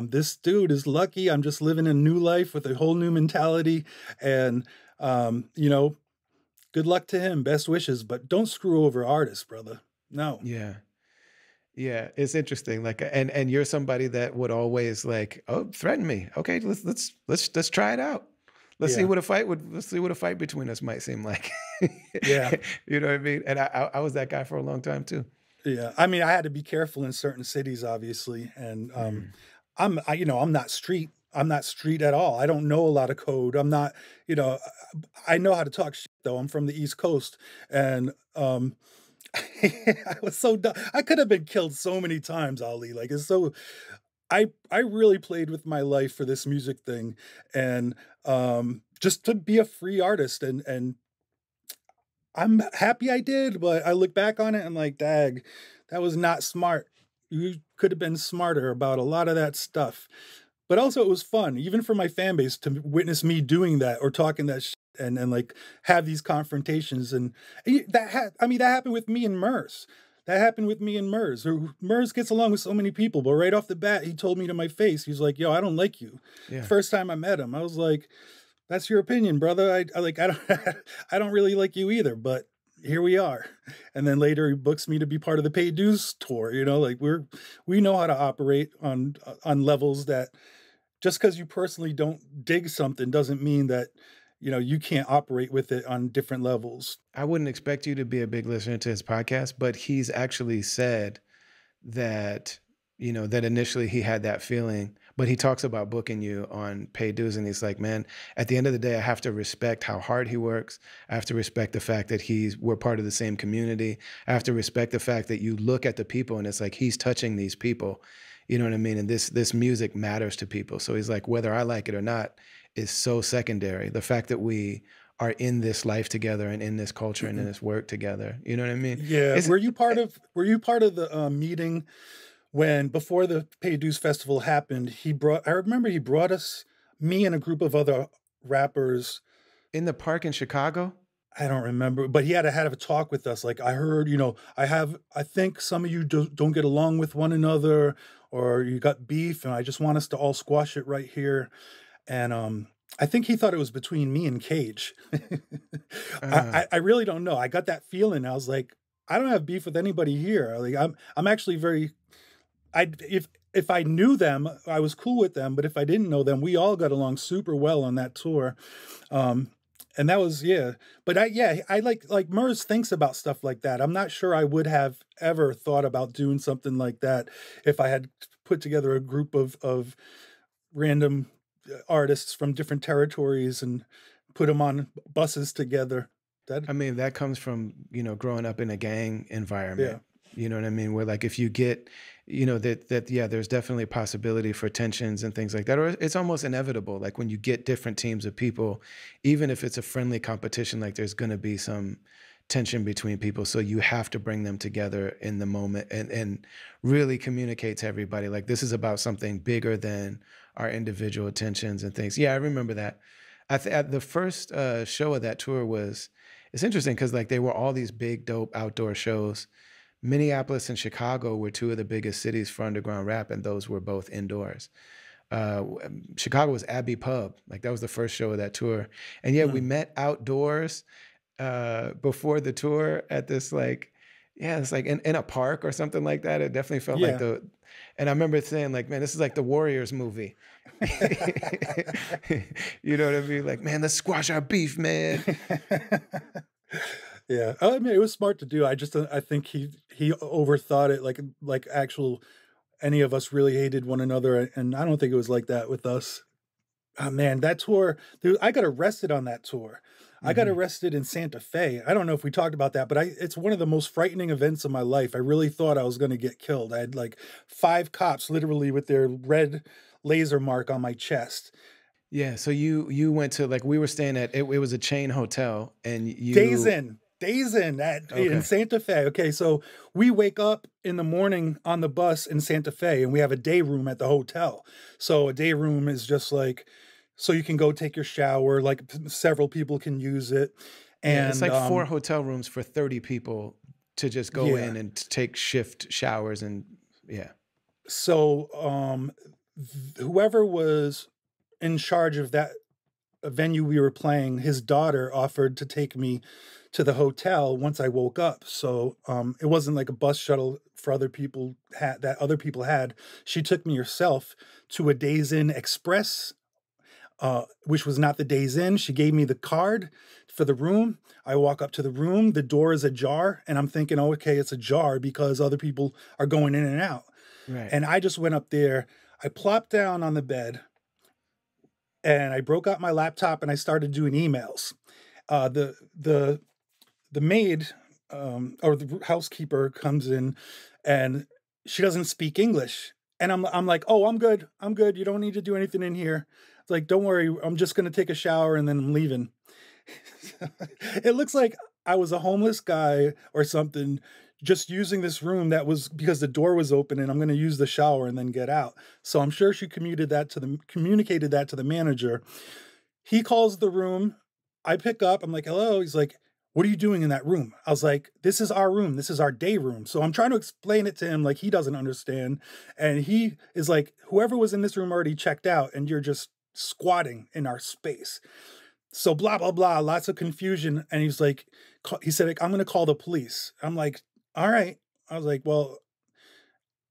[SPEAKER 2] This dude is lucky. I'm just living a new life with a whole new mentality. And, good luck to him. Best wishes. But don't screw over artists, brother. No.
[SPEAKER 1] Yeah. Yeah, it's interesting. Like, and you're somebody that would always like, oh, threaten me. Okay, let's try it out. Let's see what a fight between us might seem like.
[SPEAKER 2] Yeah.
[SPEAKER 1] You know what I mean? And I was that guy for a long time too.
[SPEAKER 2] Yeah. I mean, I had to be careful in certain cities, obviously. And I'm not street. I'm not street at all. I don't know a lot of code. I'm not, I know how to talk shit though. I'm from the East Coast. And I was so dumb. I could have been killed so many times, Ali. Like it's so I really played with my life for this music thing and just to be a free artist and I'm happy I did, but I look back on it and like, dag, that was not smart. You could have been smarter about a lot of that stuff. But also it was fun, even for my fan base to witness me doing that or talking that shit and like have these confrontations. And that happened with me and Murs. That happened with me and Murs. Murs gets along with so many people, but right off the bat, he told me to my face, he's like, yo, I don't like you.
[SPEAKER 1] Yeah.
[SPEAKER 2] First time I met him, I was like, that's your opinion, brother. I don't I don't really like you either, but here we are. And then later he books me to be part of the Paid Dues tour. Like we know how to operate on levels that just because you personally don't dig something doesn't mean that, you can't operate with it on different levels.
[SPEAKER 1] I wouldn't expect you to be a big listener to his podcast, but he's actually said that, that initially he had that feeling, but he talks about booking you on Paid Dues. And he's like, man, at the end of the day, I have to respect how hard he works. I have to respect the fact that we're part of the same community. I have to respect the fact that you look at the people and it's like, he's touching these people. You know what I mean? And this music matters to people. So he's like, whether I like it or not is so secondary. The fact that we are in this life together and in this culture and in this work together. You know what I mean?
[SPEAKER 2] Yeah. Were you part of the meeting when before the Paid Dues Festival happened? I remember he brought us, me and a group of other rappers
[SPEAKER 1] in the park in Chicago.
[SPEAKER 2] I don't remember, but he had to have a talk with us. Like I heard, I think some of you don't get along with one another or you got beef and I just want us to all squash it right here. And I think he thought it was between me and Cage. I really don't know. I got that feeling. I was like, I don't have beef with anybody here. Like I'm actually very, if I knew them, I was cool with them. But if I didn't know them, we all got along super well on that tour. And that was, yeah. But I like Murs thinks about stuff like that. I'm not sure I would have ever thought about doing something like that if I had put together a group of random artists from different territories and put them on buses together.
[SPEAKER 1] That comes from, growing up in a gang environment. Yeah. You know what I mean? Where like if you get, there's definitely a possibility for tensions and things like that. Or it's almost inevitable. Like when you get different teams of people, even if it's a friendly competition, like there's going to be some tension between people. So you have to bring them together in the moment and really communicate to everybody. Like this is about something bigger than our individual tensions and things. Yeah, I remember that. The first show of that tour it's interesting because like they were all these big, dope outdoor shows. Minneapolis and Chicago were two of the biggest cities for underground rap, and those were both indoors. Chicago was Abbey Pub. Like that was the first show of that tour. And yet we met outdoors before the tour at this it's like in a park or something like that. It definitely felt like and I remember saying like, man, this is like the Warriors movie. You know what I mean? Like, man, let's squash our beef, man.
[SPEAKER 2] Yeah, I mean, it was smart to do. I think he overthought it. Like actual any of us really hated one another, and I don't think it was like that with us. Oh man, that tour, dude, I got arrested on that tour. I got
[SPEAKER 1] Hmm.
[SPEAKER 2] arrested in Santa Fe. I don't know if we talked about that, but it's one of the most frightening events of my life. I really thought I was going to get killed. I had like 5 cops literally with their red laser mark on my chest.
[SPEAKER 1] Yeah. So you went to, like, we were staying at it was a chain hotel, and you
[SPEAKER 2] Days in in
[SPEAKER 1] okay.
[SPEAKER 2] Santa Fe. Okay, so we wake up in the morning on the bus in Santa Fe, and we have a day room at the hotel. So a day room is just like, so you can go take your shower. Like several people can use it,
[SPEAKER 1] Yeah, it's
[SPEAKER 2] and
[SPEAKER 1] like 4 hotel rooms for 30 people to just go
[SPEAKER 2] yeah.
[SPEAKER 1] in and take shift showers and yeah.
[SPEAKER 2] So whoever was in charge of that venue we were playing, his daughter offered to take me to the hotel once I woke up. So it wasn't like a bus shuttle for other people had that other people had. She took me herself to a Days Inn Express, which was not the Days Inn. She gave me the card for the room. I walk up to the room, the door is ajar, and I'm thinking, oh, okay, it's ajar because other people are going in and out.
[SPEAKER 1] Right.
[SPEAKER 2] And I just went up there. I plopped down on the bed and I broke out my laptop and I started doing emails. The maid or the housekeeper comes in and she doesn't speak English. And I'm like, oh, I'm good. I'm good. You don't need to do anything in here. It's like, don't worry. I'm just gonna take a shower and then I'm leaving. It looks like I was a homeless guy or something, just using this room that was because the door was open and I'm going to use the shower and then get out. So I'm sure she communicated that to the manager. He calls the room. I pick up. I'm like, hello. He's like, what are you doing in that room? I was like, this is our room. This is our day room. So I'm trying to explain it to him like he doesn't understand. And he is like, whoever was in this room already checked out and you're just squatting in our space. So blah, blah, blah, lots of confusion. And he said, like, I'm going to call the police. I'm like, all right. I was like, well,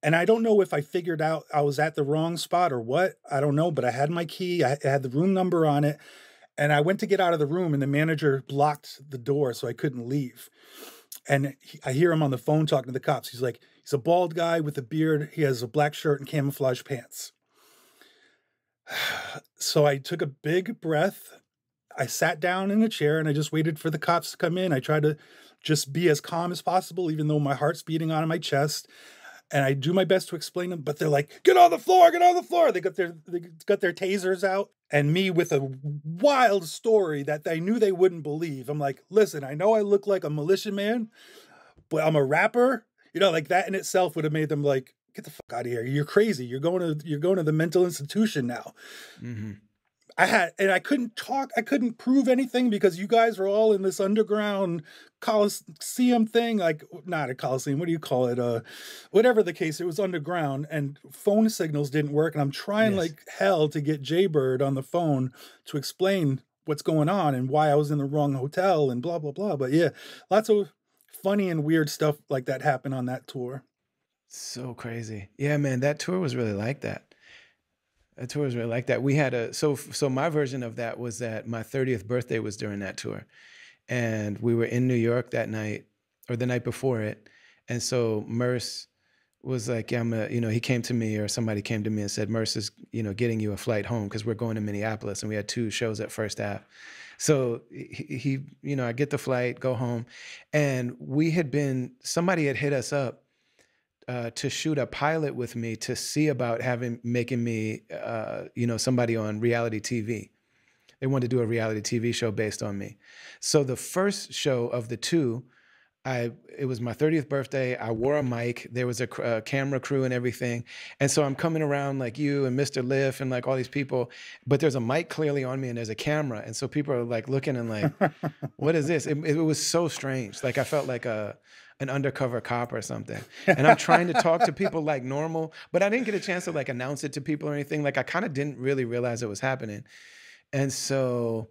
[SPEAKER 2] and I don't know if I figured out I was at the wrong spot or what. I don't know, but I had my key. I had the room number on it. And I went to get out of the room and the manager blocked the door so I couldn't leave. And I hear him on the phone talking to the cops. He's like, he's a bald guy with a beard. He has a black shirt and camouflage pants. So I took a big breath. I sat down in a chair and I just waited for the cops to come in. I tried to just be as calm as possible, even though my heart's beating on my chest. And I do my best to explain them, but they're like, get on the floor, get on the floor. They got their tasers out. And me with a wild story that they knew they wouldn't believe. I'm like, listen, I know I look like a militiaman, but I'm a rapper. You know, like that in itself would have made them like, get the fuck out of here. You're crazy. You're going to the mental institution now.
[SPEAKER 1] Hmm.
[SPEAKER 2] I couldn't talk. I couldn't prove anything because you guys were all in this underground Coliseum thing. Like, not a Coliseum. What do you call it? Whatever the case, it was underground and phone signals didn't work. And I'm trying
[SPEAKER 1] Yes.
[SPEAKER 2] like hell to get Jaybird on the phone to explain what's going on and why I was in the wrong hotel and blah, blah, blah. But yeah, lots of funny and weird stuff like that happened on that tour.
[SPEAKER 1] So crazy. Yeah, man, that tour was really like that. That tour was really like that. We had so my version of that was that my 30th birthday was during that tour. And we were in New York that night or the night before it. And so Merce was like, yeah, he came to me or somebody came to me and said, Merce is, getting you a flight home because we're going to Minneapolis and we had 2 shows at First Ave. So I get the flight, go home. And somebody had hit us up to shoot a pilot with me to see about making me, somebody on reality TV. They wanted to do a reality TV show based on me. So the first show of the 2, it was my 30th birthday. I wore a mic. There was a camera crew and everything. And so I'm coming around like you and Mr. Liff and like all these people, but there's a mic clearly on me and there's a camera. And so people are like looking and like, what is this? It was so strange. Like I felt like an undercover cop or something. And I'm trying to talk to people like normal, but I didn't get a chance to like announce it to people or anything. Like I kind of didn't really realize it was happening. And so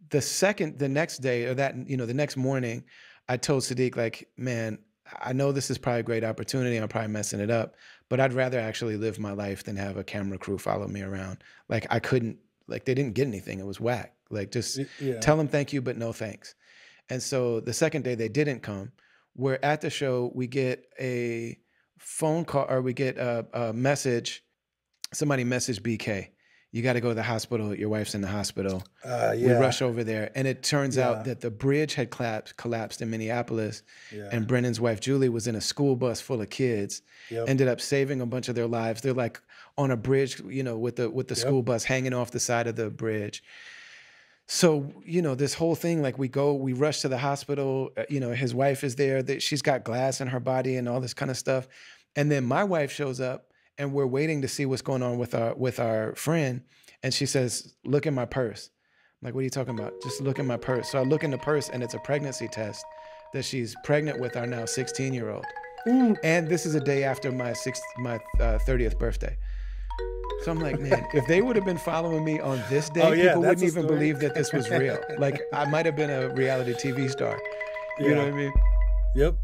[SPEAKER 1] the next day or the next morning, I told Sadiq like, man, I know this is probably a great opportunity. I'm probably messing it up, but I'd rather actually live my life than have a camera crew follow me around. Like I couldn't, like they didn't get anything. It was whack. Like just
[SPEAKER 2] Yeah.
[SPEAKER 1] tell them thank you, but no thanks. And so the second day they didn't come. We're at the show. We get a phone call, or we get a message. Somebody messaged BK. You got to go to the hospital. Your wife's in the hospital. We rush over there. And it turns out that the bridge had collapsed in Minneapolis.
[SPEAKER 2] Yeah.
[SPEAKER 1] And Brennan's wife, Julie, was in a school bus full of kids, ended up saving a bunch of their lives. They're like on a bridge, you know, with the school bus hanging off the side of the bridge. So, you know, this whole thing, like we rush to the hospital, you know, his wife is there, she's got glass in her body and all this kind of stuff. And then my wife shows up and we're waiting to see what's going on with our friend. And she says, look in my purse. I'm like, what are you talking about? Just look in my purse. So I look in the purse and it's a pregnancy test that she's pregnant with our now 16-year-old. And this is a day after my 30th birthday. So I'm like, man, if they would have been following me on this day, people wouldn't even believe that this was real. Like I might have been a reality TV star. You know what I mean?
[SPEAKER 2] Yep.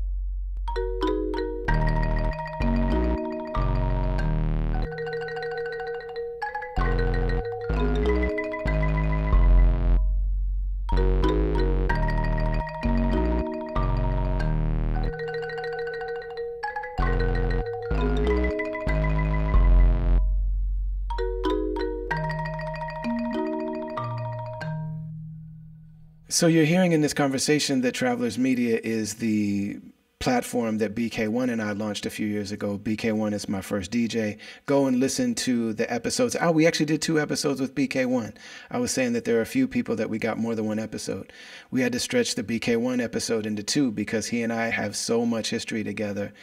[SPEAKER 1] So you're hearing in this conversation that Travelers Media is the platform that BK1 and I launched a few years ago. BK1 is my first DJ. Go and listen to the episodes. Oh, we actually did 2 episodes with BK1. I was saying that there are a few people that we got more than 1 episode. We had to stretch the BK1 episode into 2 because he and I have so much history together.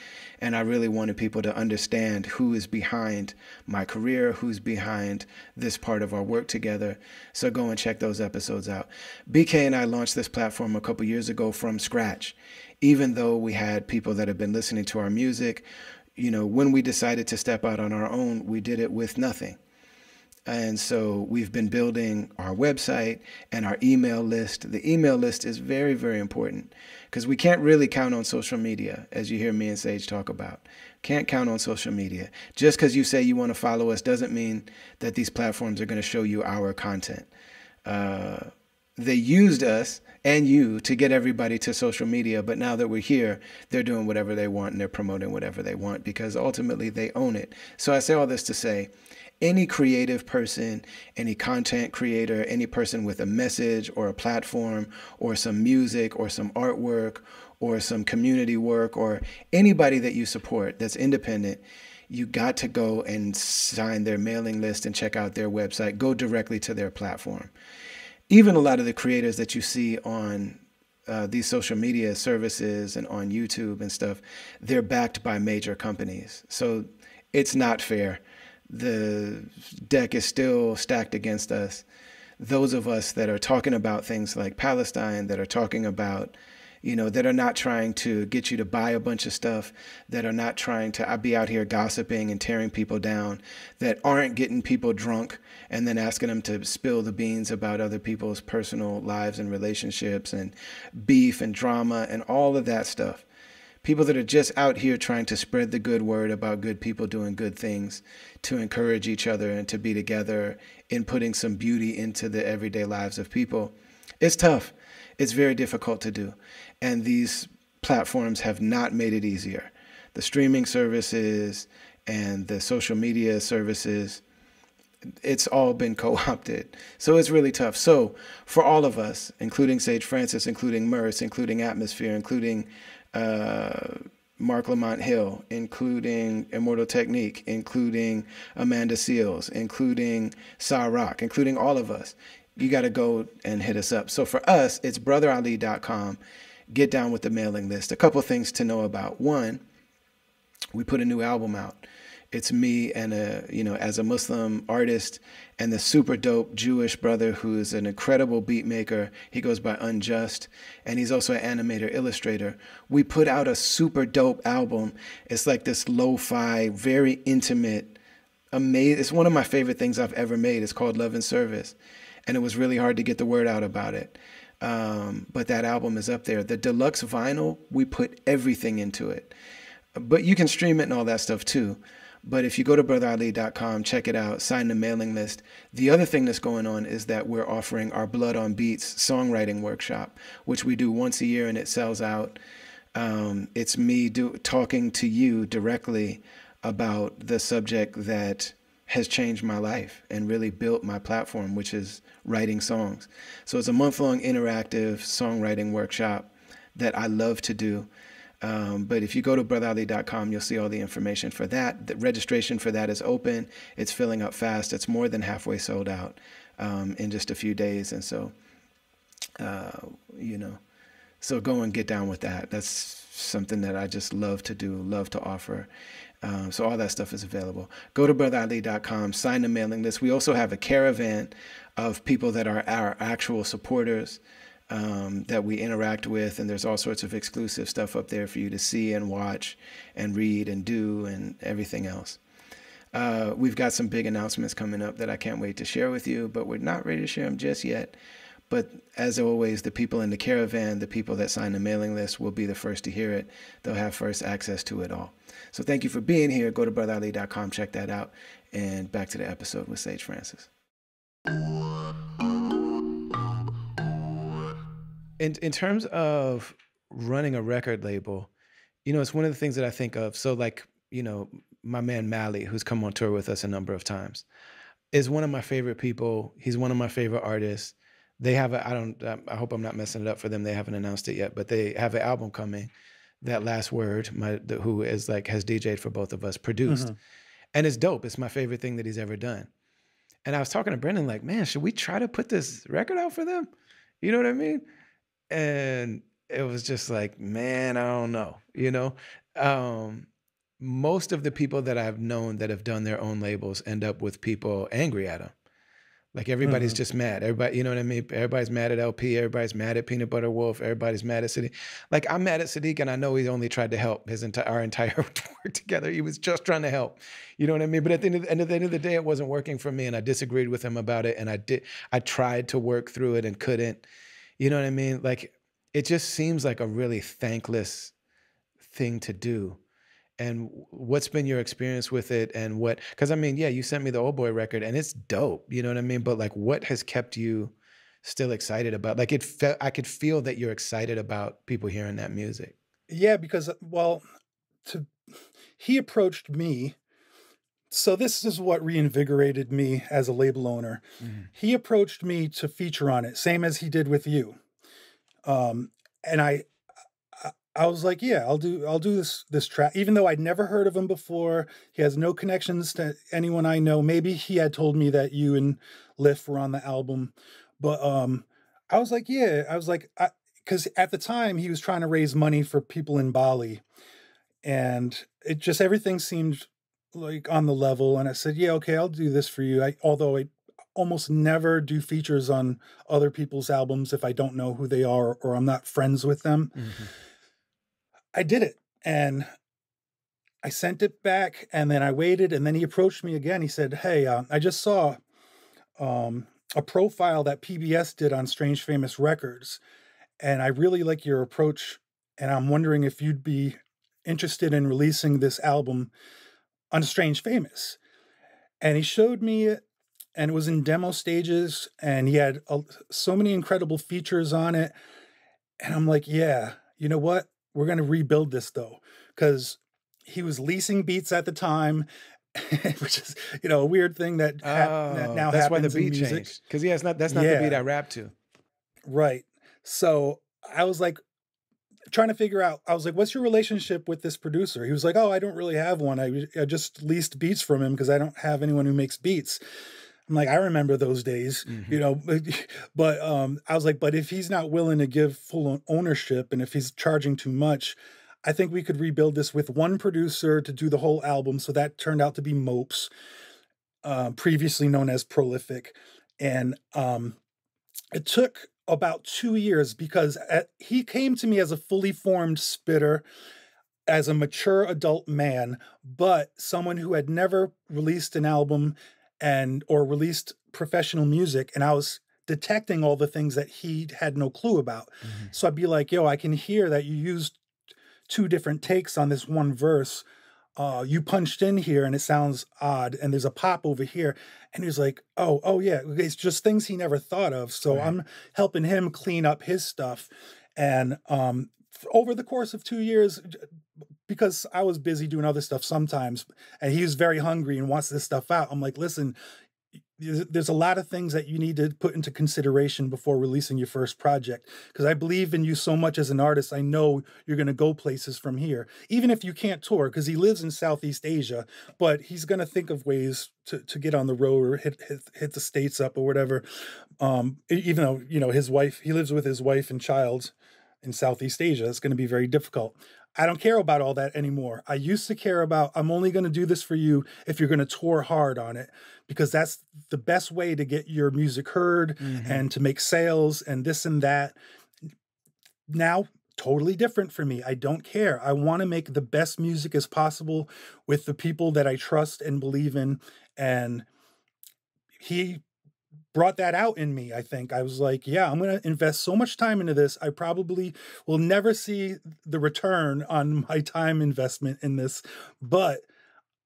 [SPEAKER 1] And I really wanted people to understand who is behind my career, who's behind this part of our work together. So go and check those episodes out. BK and I launched this platform a couple years ago from scratch. Even though we had people that have been listening to our music, you know, when we decided to step out on our own, we did it with nothing. And so we've been building our website and our email list. The email list is very, very important because we can't really count on social media, as you hear me and Sage talk about. Can't count on social media. Just because you say you want to follow us doesn't mean that these platforms are going to show you our content. They used us and you to get everybody to social media, but now that we're here, they're doing whatever they want and they're promoting whatever they want because ultimately they own it. So I say all this to say, any creative person, any content creator, any person with a message or a platform or some music or some artwork or some community work or anybody that you support that's independent, you got to go and sign their mailing list and check out their website. Go directly to their platform. Even a lot of the creators that you see on these social media services and on YouTube and stuff, they're backed by major companies. So it's not fair. The deck is still stacked against us. Those of us that are talking about things like Palestine, that are talking about, you know, that are not trying to get you to buy a bunch of stuff, that are not trying to be out here gossiping and tearing people down, that aren't getting people drunk and then asking them to spill the beans about other people's personal lives and relationships and beef and drama and all of that stuff. People that are just out here trying to spread the good word about good people doing good things, to encourage each other and to be together in putting some beauty into the everyday lives of people. It's tough. It's very difficult to do. And these platforms have not made it easier. The streaming services and the social media services, it's all been co-opted. So it's really tough. So for all of us, including Sage Francis, including Merce, including Atmosphere, including Mark Lamont Hill, including Immortal Technique, including Amanda Seals, including Sa Rock, including all of us, you got to go and hit us up. So for us, it's brotherali.com. Get down with the mailing list. A couple things to know about. One, we put a new album out. It's me and as a Muslim artist and the super dope Jewish brother who is an incredible beat maker. He goes by Unjust, and he's also an animator, illustrator. We put out a super dope album. It's like this lo-fi, very intimate, amazing. It's one of my favorite things I've ever made. It's called Love and Service, and it was really hard to get the word out about it. But that album is up there. The deluxe vinyl, we put everything into it. But you can stream it and all that stuff too. But if you go to brotherali.com, check it out, sign the mailing list. The other thing that's going on is that we're offering our Blood on Beats songwriting workshop, which we do once a year, and it sells out. It's me talking to you directly about the subject that has changed my life and really built my platform, which is writing songs. So it's a month-long interactive songwriting workshop that I love to do. But if you go to brotherali.com, you'll see all the information for that. The registration for that is open. It's filling up fast. It's more than halfway sold out in just a few days. And so, so go and get down with that. That's something that I just love to do, love to offer. So all that stuff is available. Go to brotherali.com, sign the mailing list. We also have a caravan of people that are our actual supporters that we interact with, and there's all sorts of exclusive stuff up there for you to see and watch and read and do and everything else. We've got some big announcements coming up that I can't wait to share with you, but we're not ready to share them just yet. But as always, the people in the caravan, the people that sign the mailing list, will be the first to hear it. They'll have first access to it all. So thank you for being here. Go to brotherali.com, check that out. And back to the episode with Sage Francis. In terms of running a record label, it's one of the things that I think of. So like, my man Mally, who's come on tour with us a number of times, is one of my favorite people. He's one of my favorite artists. They have I hope I'm not messing it up for them. They haven't announced it yet, but they have an album coming that Last Word, who is like, has DJ'd for both of us, produced. Mm-hmm. And it's dope. It's my favorite thing that he's ever done. And I was talking to Brendan like, man, should we try to put this record out for them? You know what I mean? And it was just like, man, I don't know, most of the people that I've known that have done their own labels end up with people angry at them. Like everybody's just mad. Everybody, you know what I mean? Everybody's mad at LP. Everybody's mad at Peanut Butter Wolf. Everybody's mad at Sadiq. Like I'm mad at Sadiq, and I know he only tried to help our entire work together. He was just trying to help. You know what I mean? But at the end of the day, it wasn't working for me, and I disagreed with him about it. And I tried to work through it and couldn't. You know what I mean? Like it just seems like a really thankless thing to do. And what's been your experience with it, and because I mean, yeah, you sent me the Old Boy record and it's dope, you know what I mean? But like, what has kept you still excited about, like I could feel that you're excited about people hearing that music.
[SPEAKER 2] Yeah, because, he approached me. So this is what reinvigorated me as a label owner. Mm-hmm. He approached me to feature on it, same as he did with you. And I was like, yeah, I'll do this track, even though I'd never heard of him before. He has no connections to anyone I know. Maybe he had told me that you and Liff were on the album, but I was like, yeah, because at the time he was trying to raise money for people in Bali, and it just everything seemed like on the level. And I said, yeah, okay, I'll do this for you. Although I almost never do features on other people's albums if I don't know who they are or I'm not friends with them. Mm-hmm. I did it, and I sent it back, and then I waited, and then he approached me again. He said, hey, I just saw a profile that PBS did on Strange Famous Records, and I really like your approach, and I'm wondering if you'd be interested in releasing this album on Strange Famous. And he showed me it, and it was in demo stages, and he had so many incredible features on it, and I'm like, yeah, you know what? We're going to rebuild this, though, because he was leasing beats at the time, which is, a weird thing that now
[SPEAKER 1] that's
[SPEAKER 2] happens
[SPEAKER 1] why the beat
[SPEAKER 2] in music.
[SPEAKER 1] Changed. Because that's not the beat I rap to.
[SPEAKER 2] Right. So I was like trying to figure out, I was like, what's your relationship with this producer? He was like, oh, I don't really have one. I just leased beats from him because I don't have anyone who makes beats. I'm like, I remember those days, but I was like, but if he's not willing to give full ownership and if he's charging too much, I think we could rebuild this with one producer to do the whole album. So that turned out to be Mopes, previously known as Prolific. And it took about 2 years because he came to me as a fully formed spitter, as a mature adult man, but someone who had never released an album or released professional music, and I was detecting all the things that he had no clue about. Mm-hmm. So I'd be like, yo, I can hear that you used 2 different takes on this one verse. you punched in here and it sounds odd, and there's a pop over here. And he was like, oh yeah, it's just things he never thought of. So
[SPEAKER 1] Right.
[SPEAKER 2] I'm helping him clean up his stuff. And over the course of 2 years, because I was busy doing other stuff sometimes, and he was very hungry and wants this stuff out, I'm like, listen, there's a lot of things that you need to put into consideration before releasing your first project, because I believe in you so much as an artist. I know you're going to go places from here, even if you can't tour, because he lives in Southeast Asia, but he's going to think of ways to get on the road or hit the States up or whatever. Even though, his wife, he lives with his wife and child in Southeast Asia, it's going to be very difficult. I don't care about all that anymore. I used to care about, I'm only going to do this for you if you're going to tour hard on it, because that's the best way to get your music heard and to make sales and this and that. Now, totally different for me. I don't care. I want to make the best music as possible with the people that I trust and believe in. And he brought that out in me. I think I was like, yeah, I'm going to invest so much time into this. I probably will never see the return on my time investment in this, but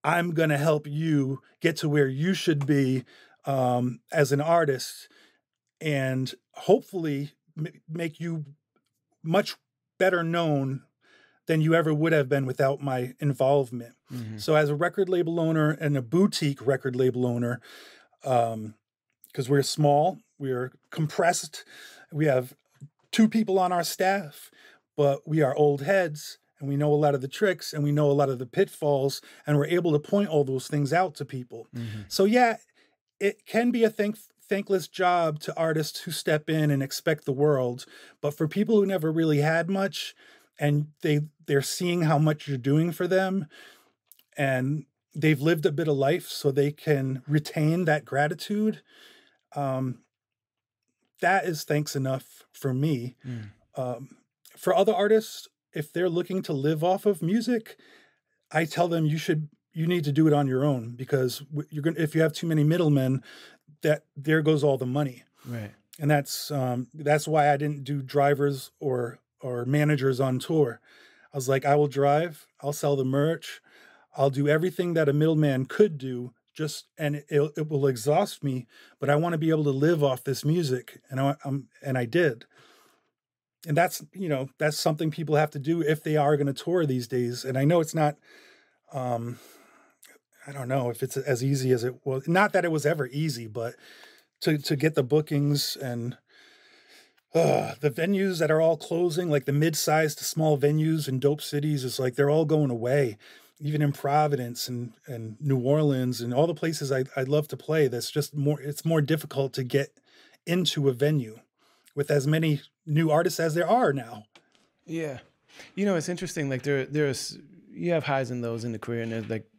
[SPEAKER 2] I'm going to help you get to where you should be as an artist, and hopefully make you much better known than you ever would have been without my involvement. So as a record label owner and a boutique record label owner, because we're small, we're compressed, we have 2 people on our staff, but we are old heads and we know a lot of the tricks and we know a lot of the pitfalls, and we're able to point all those things out to people. So yeah, it can be a thankless job to artists who step in and expect the world, but for people who never really had much and they're seeing how much you're doing for them, and they've lived a bit of life so they can retain that gratitude, that is thanks enough for me. For other artists, if they're looking to live off of music, I tell them you need to do it on your own, because if you have too many middlemen, that there goes all the money.
[SPEAKER 1] Right.
[SPEAKER 2] And that's why I didn't do drivers or managers on tour. I was like, I will drive, I'll sell the merch, I'll do everything that a middleman could do, and it will exhaust me, but I want to be able to live off this music, and I did. And that's something people have to do if they are going to tour these days. And I know it's not, I don't know if it's as easy as it was. Not that it was ever easy, but to get the bookings and the venues that are all closing, like the mid-sized to small venues in dope cities, is like they're all going away. Even in Providence and New Orleans and all the places I'd love to play, it's more difficult to get into a venue with as many new artists as there are now.
[SPEAKER 1] Yeah. It's interesting. Like there's you have highs and lows in the career, and there's like,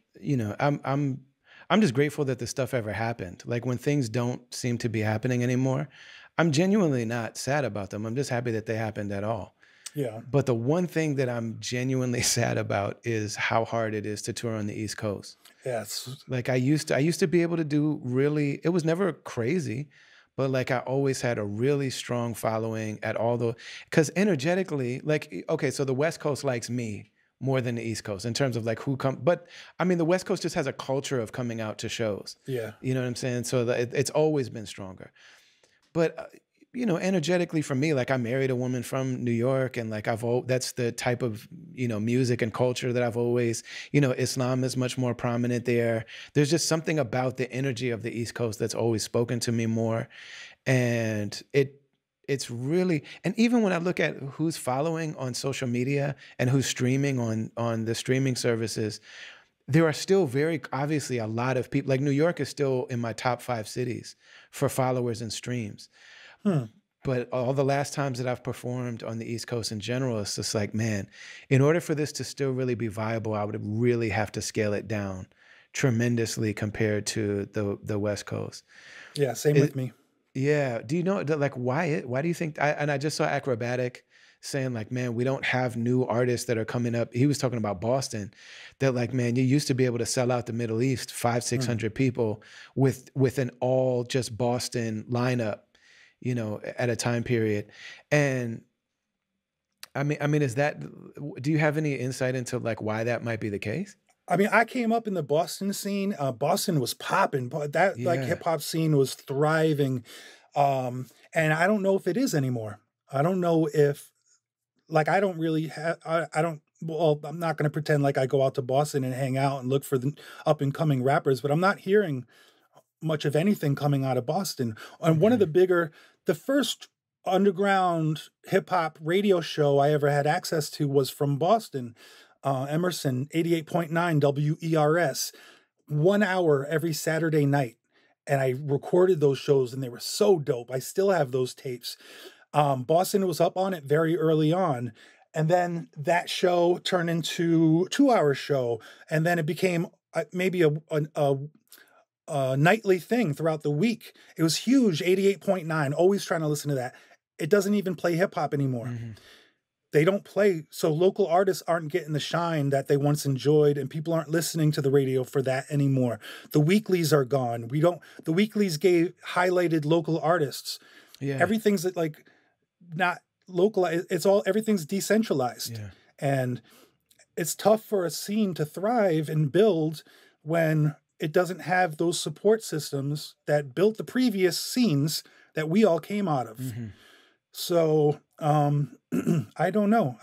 [SPEAKER 1] I'm just grateful that this stuff ever happened. Like when things don't seem to be happening anymore, I'm genuinely not sad about them. I'm just happy that they happened at all.
[SPEAKER 2] Yeah.
[SPEAKER 1] But the one thing that I'm genuinely sad about is how hard it is to tour on the East Coast.
[SPEAKER 2] Yes.
[SPEAKER 1] Like I used to be able to do really, it was never crazy, but like I always had a really strong following at because energetically, like, okay, so the West Coast likes me more than the East Coast in terms of like but I mean, the West Coast just has a culture of coming out to shows.
[SPEAKER 2] Yeah.
[SPEAKER 1] You know what I'm saying? So it's always been stronger. But energetically for me, like I married a woman from New York, and like that's the type of, music and culture that I've always, Islam is much more prominent there. There's just something about the energy of the East Coast that's always spoken to me more. And it's really, and even when I look at who's following on social media and who's streaming on the streaming services, there are still very obviously a lot of people. Like New York is still in my top 5 cities for followers and streams. But all the last times that I've performed on the East Coast in general, it's just like, man, in order for this to still really be viable, I would really have to scale it down tremendously compared to the West Coast.
[SPEAKER 2] Yeah, same with me.
[SPEAKER 1] Yeah. Do you know, like, why do you think, and I just saw Acrobatic saying like, man, we don't have new artists that are coming up. He was talking about Boston, that like, man, you used to be able to sell out the Middle East, 500-600 people with an all just Boston lineup, at a time period. And I mean, do you have any insight into like why that might be the case?
[SPEAKER 2] I mean, I came up in the Boston scene. Boston was popping. That like
[SPEAKER 1] Yeah.
[SPEAKER 2] hip hop scene was thriving. And I don't know if it is anymore. I don't know if like I don't really have I don't well, I'm not going to pretend like I go out to Boston and hang out and look for the up and coming rappers, but I'm not hearing much of anything coming out of Boston. And one of the first underground hip hop radio show I ever had access to was from Boston, Emerson 88.9 WERS, 1 hour every Saturday night. And I recorded those shows and they were so dope. I still have those tapes. Boston was up on it very early on. And then that show turned into 2 hour show. And then it became maybe a nightly thing throughout the week. It was huge, 88.9, always trying to listen to that. It doesn't even play hip hop anymore.
[SPEAKER 1] Mm-hmm.
[SPEAKER 2] They don't play, so local artists aren't getting the shine that they once enjoyed, and people aren't listening to the radio for that anymore. The weeklies are gone. The weeklies highlighted local artists.
[SPEAKER 1] Yeah.
[SPEAKER 2] Everything's like not local. Everything's decentralized.
[SPEAKER 1] Yeah.
[SPEAKER 2] And it's tough for a scene to thrive and build when it doesn't have those support systems that built the previous scenes that we all came out of.
[SPEAKER 1] Mm-hmm.
[SPEAKER 2] So I don't know.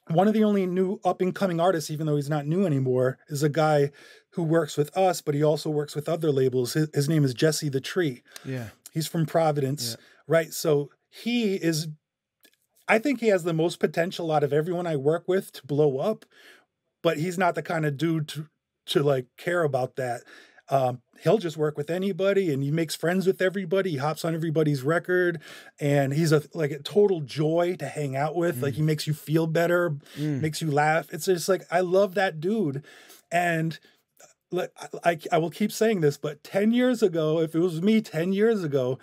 [SPEAKER 2] One of the only new up and coming artists, even though he's not new anymore, is a guy who works with us, but he also works with other labels. His name is Jesse the Tree.
[SPEAKER 1] Yeah.
[SPEAKER 2] He's from Providence, right? So I think he has the most potential out of everyone I work with to blow up, but he's not the kind of dude to like care about that. He'll just work with anybody and he makes friends with everybody. He hops on everybody's record and he's a total joy to hang out with. Like he makes you feel better, makes you laugh. It's just like, I love that dude. And I will keep saying this, but 10 years ago, if it was me 10 years ago,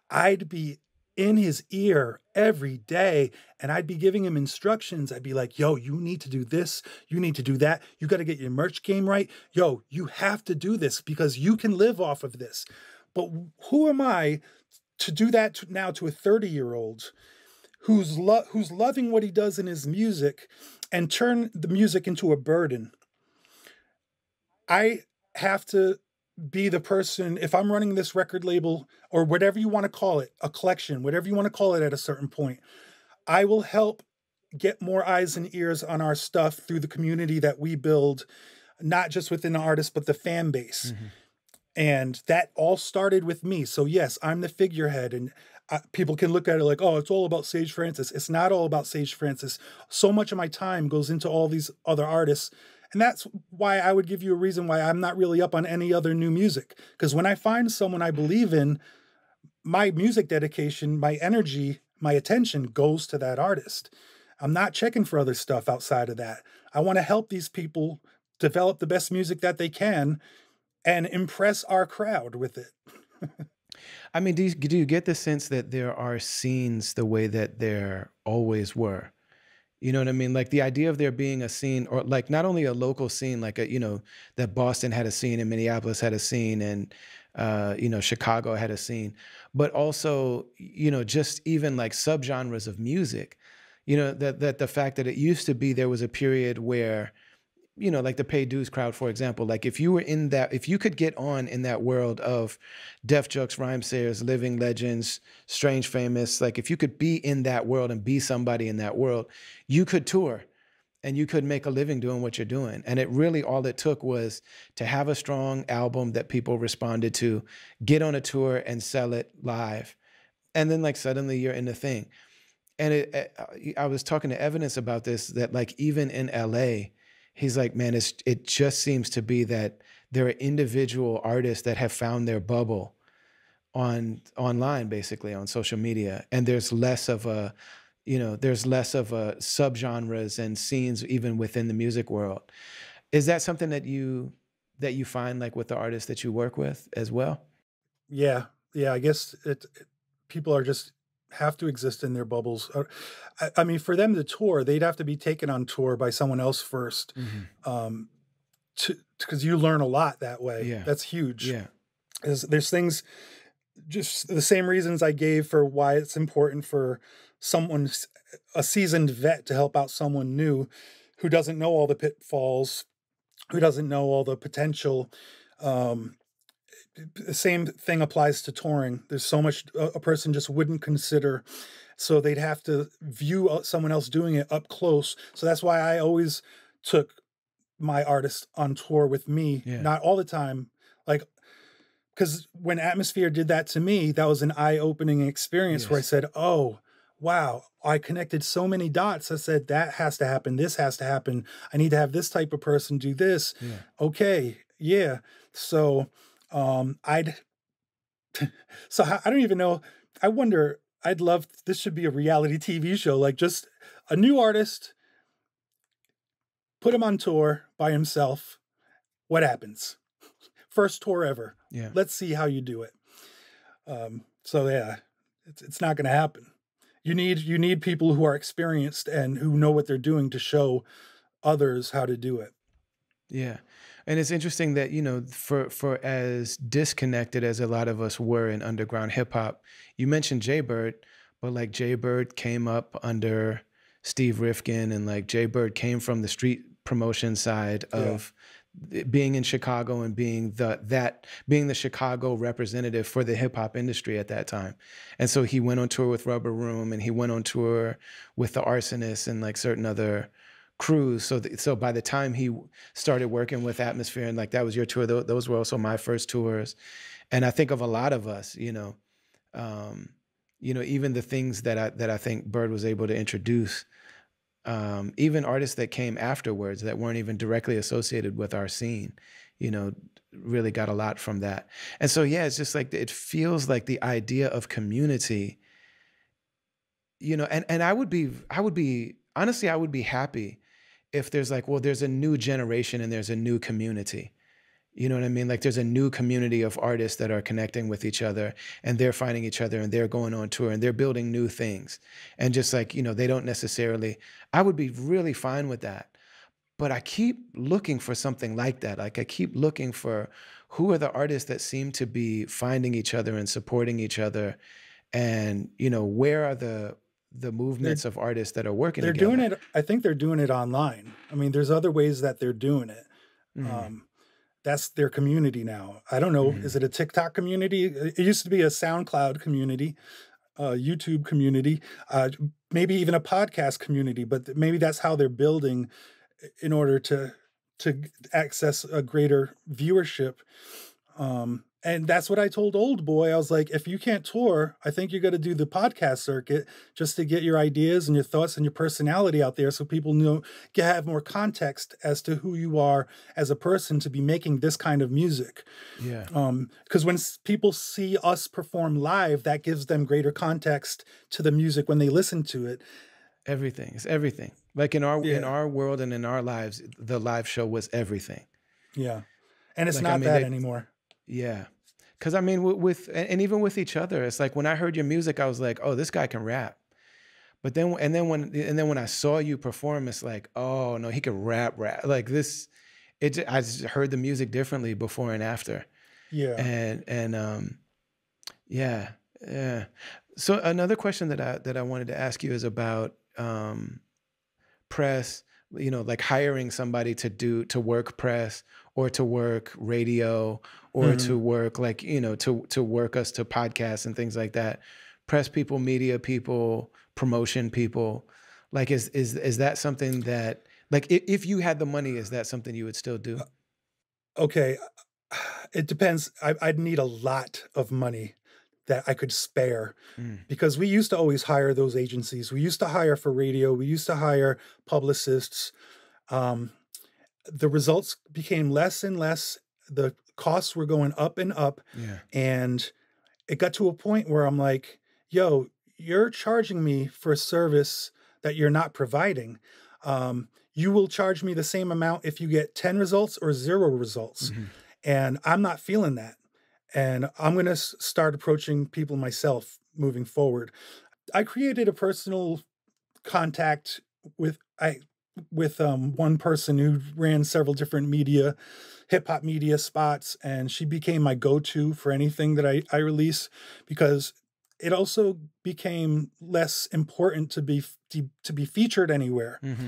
[SPEAKER 2] I'd be in his ear every day and I'd be giving him instructions. I'd be like, yo, you need to do this. You need to do that. You got to get your merch game right. Yo, you have to do this because you can live off of this. But who am I to do that now to a 30-year-old who's loving what he does in his music and turn the music into a burden? I have to be the person, if I'm running this record label or whatever you want to call it, a collection, whatever you want to call it at a certain point, I will help get more eyes and ears on our stuff through the community that we build, not just within the artist, but the fan base. Mm-hmm. And that all started with me. So yes, I'm the figurehead and people can look at it like, oh, it's all about Sage Francis. It's not all about Sage Francis. So much of my time goes into all these other artists. And that's why I would give you a reason why I'm not really up on any other new music. Because when I find someone I believe in, my music dedication, my energy, my attention goes to that artist. I'm not checking for other stuff outside of that. I want to help these people develop the best music that they can and impress our crowd with it.
[SPEAKER 1] I mean, do you get the sense that there are scenes the way that there always were? You know what I mean? Like the idea of there being a scene, or like not only a local scene, like that Boston had a scene and Minneapolis had a scene and, Chicago had a scene, but also, just even like subgenres of music, that the fact that it used to be, there was a period where, like the Pay Dues crowd, for example, like if you could get on in that world of Def Jux, Rhymesayers, Living Legends, Strange Famous, like if you could be in that world and be somebody in that world, you could tour and you could make a living doing what you're doing. And it really, all it took was to have a strong album that people responded to, get on a tour and sell it live. And then like suddenly you're in the thing. And I was talking to Evidence about this, that like even in LA, he's like, man, it just seems to be that there are individual artists that have found their bubble online, basically on social media. And there's less of a subgenres and scenes even within the music world. Is that something that you find like with the artists that you work with as well?
[SPEAKER 2] Yeah. I guess people are just have to exist in their bubbles. I mean, for them to tour, they'd have to be taken on tour by someone else first, because you learn a lot that way.
[SPEAKER 1] Yeah.
[SPEAKER 2] That's huge.
[SPEAKER 1] Yeah,
[SPEAKER 2] there's things, just the same reasons I gave for why it's important for a seasoned vet to help out someone new. who doesn't know all the pitfalls, who doesn't know all the potential. The same thing applies to touring. There's so much a person just wouldn't consider. So they'd have to view someone else doing it up close. So that's why I always took my artist on tour with me,
[SPEAKER 1] Yeah.
[SPEAKER 2] not all the time. Like, because when Atmosphere did that to me, that was an eye-opening experience where I said, oh, wow, I connected so many dots. I said, that has to happen. This has to happen. I need to have this type of person do this.
[SPEAKER 1] Yeah.
[SPEAKER 2] Okay. Yeah. So so I don't even know. I wonder, I'd love, this should be a reality TV show, like just a new artist, put him on tour by himself. What happens? First tour ever.
[SPEAKER 1] Yeah.
[SPEAKER 2] Let's see how you do it. So yeah, it's not going to happen. You need people who are experienced and who know what they're doing to show others how to do it.
[SPEAKER 1] Yeah. And it's interesting that, you know, for as disconnected as a lot of us were in underground hip hop, you mentioned Jaybird, but like Jaybird came up under Steve Rifkin, and like Jaybird came from the street promotion side of being in Chicago and being the Chicago representative for the hip hop industry at that time. And so he went on tour with Rubber Room, and he went on tour with the Arsonists and like certain other crews. So by the time he started working with Atmosphere, and like that was your tour, those were also my first tours. And I think of a lot of us, you know, even the things that I think Bird was able to introduce, even artists that came afterwards that weren't even directly associated with our scene, you know, really got a lot from that. And so, yeah, it's just like, it feels like the idea of community, you know, and I would be, honestly, I would be happy if there's like, well, there's a new generation and there's a new community. You know what I mean? Like there's a new community of artists that are connecting with each other, and they're finding each other, and they're going on tour, and they're building new things. And just like, you know, they don't necessarily, I would be really fine with that. But I keep looking for something like that. Like I keep looking for who are the artists that seem to be finding each other and supporting each other. And, you know, where are the movements of artists that are working
[SPEAKER 2] together? They're doing it. I think they're doing it online. I mean, there's other ways that they're doing it. Mm-hmm. That's their community now. I don't know. Mm-hmm. Is it a TikTok community? It used to be a SoundCloud community, a YouTube community, maybe even a podcast community, but maybe that's how they're building in order to access a greater viewership. And that's what I told Old Boy. I was like, if you can't tour, I think you're going to do the podcast circuit just to get your ideas and your thoughts and your personality out there so people know, have more context as to who you are as a person to be making this kind of music.
[SPEAKER 1] Yeah.
[SPEAKER 2] Because when people see us perform live, that gives them greater context to the music when they listen to it.
[SPEAKER 1] Everything. It's everything. Like in our world and in our lives, the live show was everything.
[SPEAKER 2] Yeah. And it's like, not that anymore.
[SPEAKER 1] Yeah. Because I mean, and even with each other, it's like when I heard your music, I was like, oh, this guy can rap. But then when I saw you perform, it's like, oh no, he could rap. Like this, I just heard the music differently before and after.
[SPEAKER 2] Yeah.
[SPEAKER 1] And yeah. So another question that I wanted to ask you is about press, you know, like hiring somebody to work press or to work radio or to work like, you know, to work us to podcasts and things like that. Press people, media people, promotion people. Like, is that something that, like, if you had the money, is that something you would still do?
[SPEAKER 2] Okay. It depends. I'd need a lot of money that I could spare because we used to always hire those agencies. We used to hire for radio. We used to hire publicists. The results became less and less. The costs were going up and up.
[SPEAKER 1] Yeah.
[SPEAKER 2] And it got to a point where I'm like, yo, you're charging me for a service that you're not providing. You will charge me the same amount if you get 10 results or 0 results. Mm-hmm. And I'm not feeling that. And I'm going to start approaching people myself moving forward. I created a personal contact with one person who ran several different hip hop media spots. And she became my go-to for anything that I release, because it also became less important to be featured anywhere. Mm-hmm.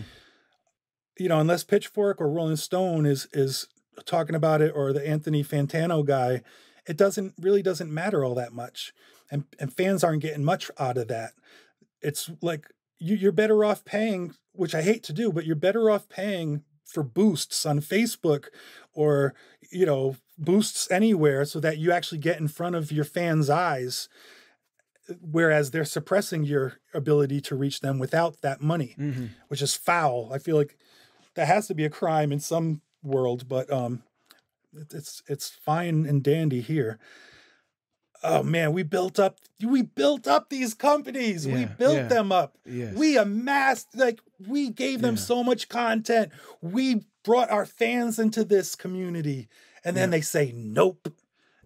[SPEAKER 2] unless Pitchfork or Rolling Stone is talking about it, or the Anthony Fantano guy, it doesn't matter all that much. And fans aren't getting much out of that. It's like you're better off paying, which I hate to do, but you're better off paying for boosts on Facebook, or boosts anywhere, so that you actually get in front of your fans' eyes, whereas they're suppressing your ability to reach them without that money, which is foul. I feel like that has to be a crime in some world, but it's fine and dandy here. Oh man, we built up these companies. We built them up.
[SPEAKER 1] Yes.
[SPEAKER 2] We amassed, we gave them so much content. We brought our fans into this community, and then they say, nope.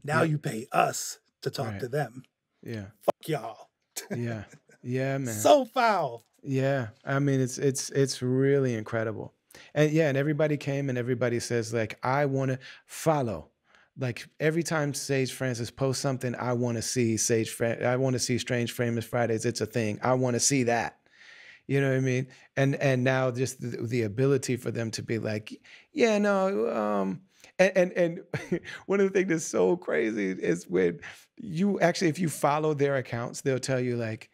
[SPEAKER 2] Now you pay us to talk to them.
[SPEAKER 1] Yeah.
[SPEAKER 2] Fuck y'all.
[SPEAKER 1] Yeah. Yeah, man.
[SPEAKER 2] So foul.
[SPEAKER 1] Yeah. I mean, it's really incredible. And and everybody came and everybody says, like, I want to follow. Like, every time Sage Francis posts something, I want to see I want to see Strange Famous Fridays. It's a thing. I want to see that. You know what I mean? And now just the ability for them to be like, yeah, no, and one of the things that's so crazy is when you actually, if you follow their accounts, they'll tell you, like,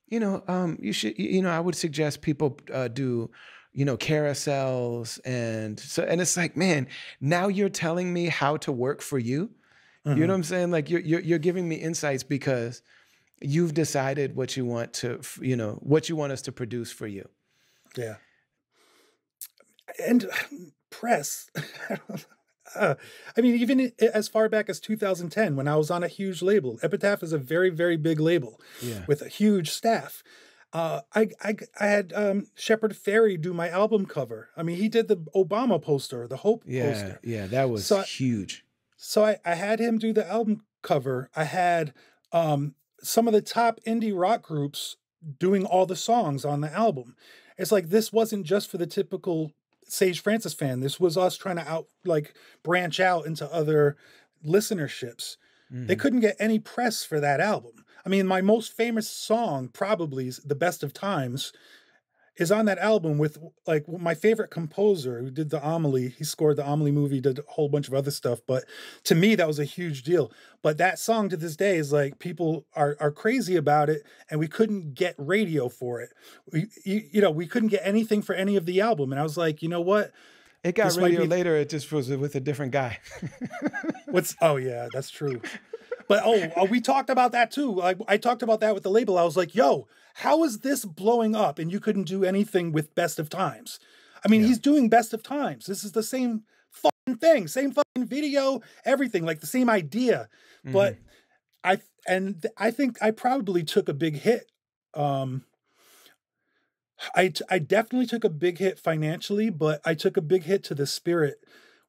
[SPEAKER 1] you should, I would suggest people do, carousels, and it's like, man, now you're telling me how to work for you. You know what I'm saying? Like, you're giving me insights because you've decided what you want to, what you want us to produce for you.
[SPEAKER 2] Yeah. And press. I mean, even as far back as 2010, when I was on a huge label. Epitaph is a very, very big label with a huge staff. I had Shepard Fairey do my album cover. I mean, he did the Obama poster, the Hope poster.
[SPEAKER 1] Yeah, that was huge.
[SPEAKER 2] So I had him do the album cover. I had some of the top indie rock groups doing all the songs on the album. It's like, this wasn't just for the typical Sage Francis fan. This was us trying to branch out into other listenerships. They couldn't get any press for that album. I mean, my most famous song, probably The Best of Times, is on that album with, like, my favorite composer who did the Amelie. He scored the Amelie movie, did a whole bunch of other stuff. But to me, that was a huge deal. But that song to this day is like, people are crazy about it, and we couldn't get radio for it. We couldn't get anything for any of the album. And I was like, you know what?
[SPEAKER 1] It got radio later. It just was with a different guy.
[SPEAKER 2] Oh yeah, that's true. But we talked about that too. I talked about that with the label. I was like, yo, how is this blowing up and you couldn't do anything with Best of Times? I mean, he's doing Best of Times. This is the same fucking thing, same fucking video, everything, like the same idea. But I think I probably took a big hit. I definitely took a big hit financially, but I took a big hit to the spirit,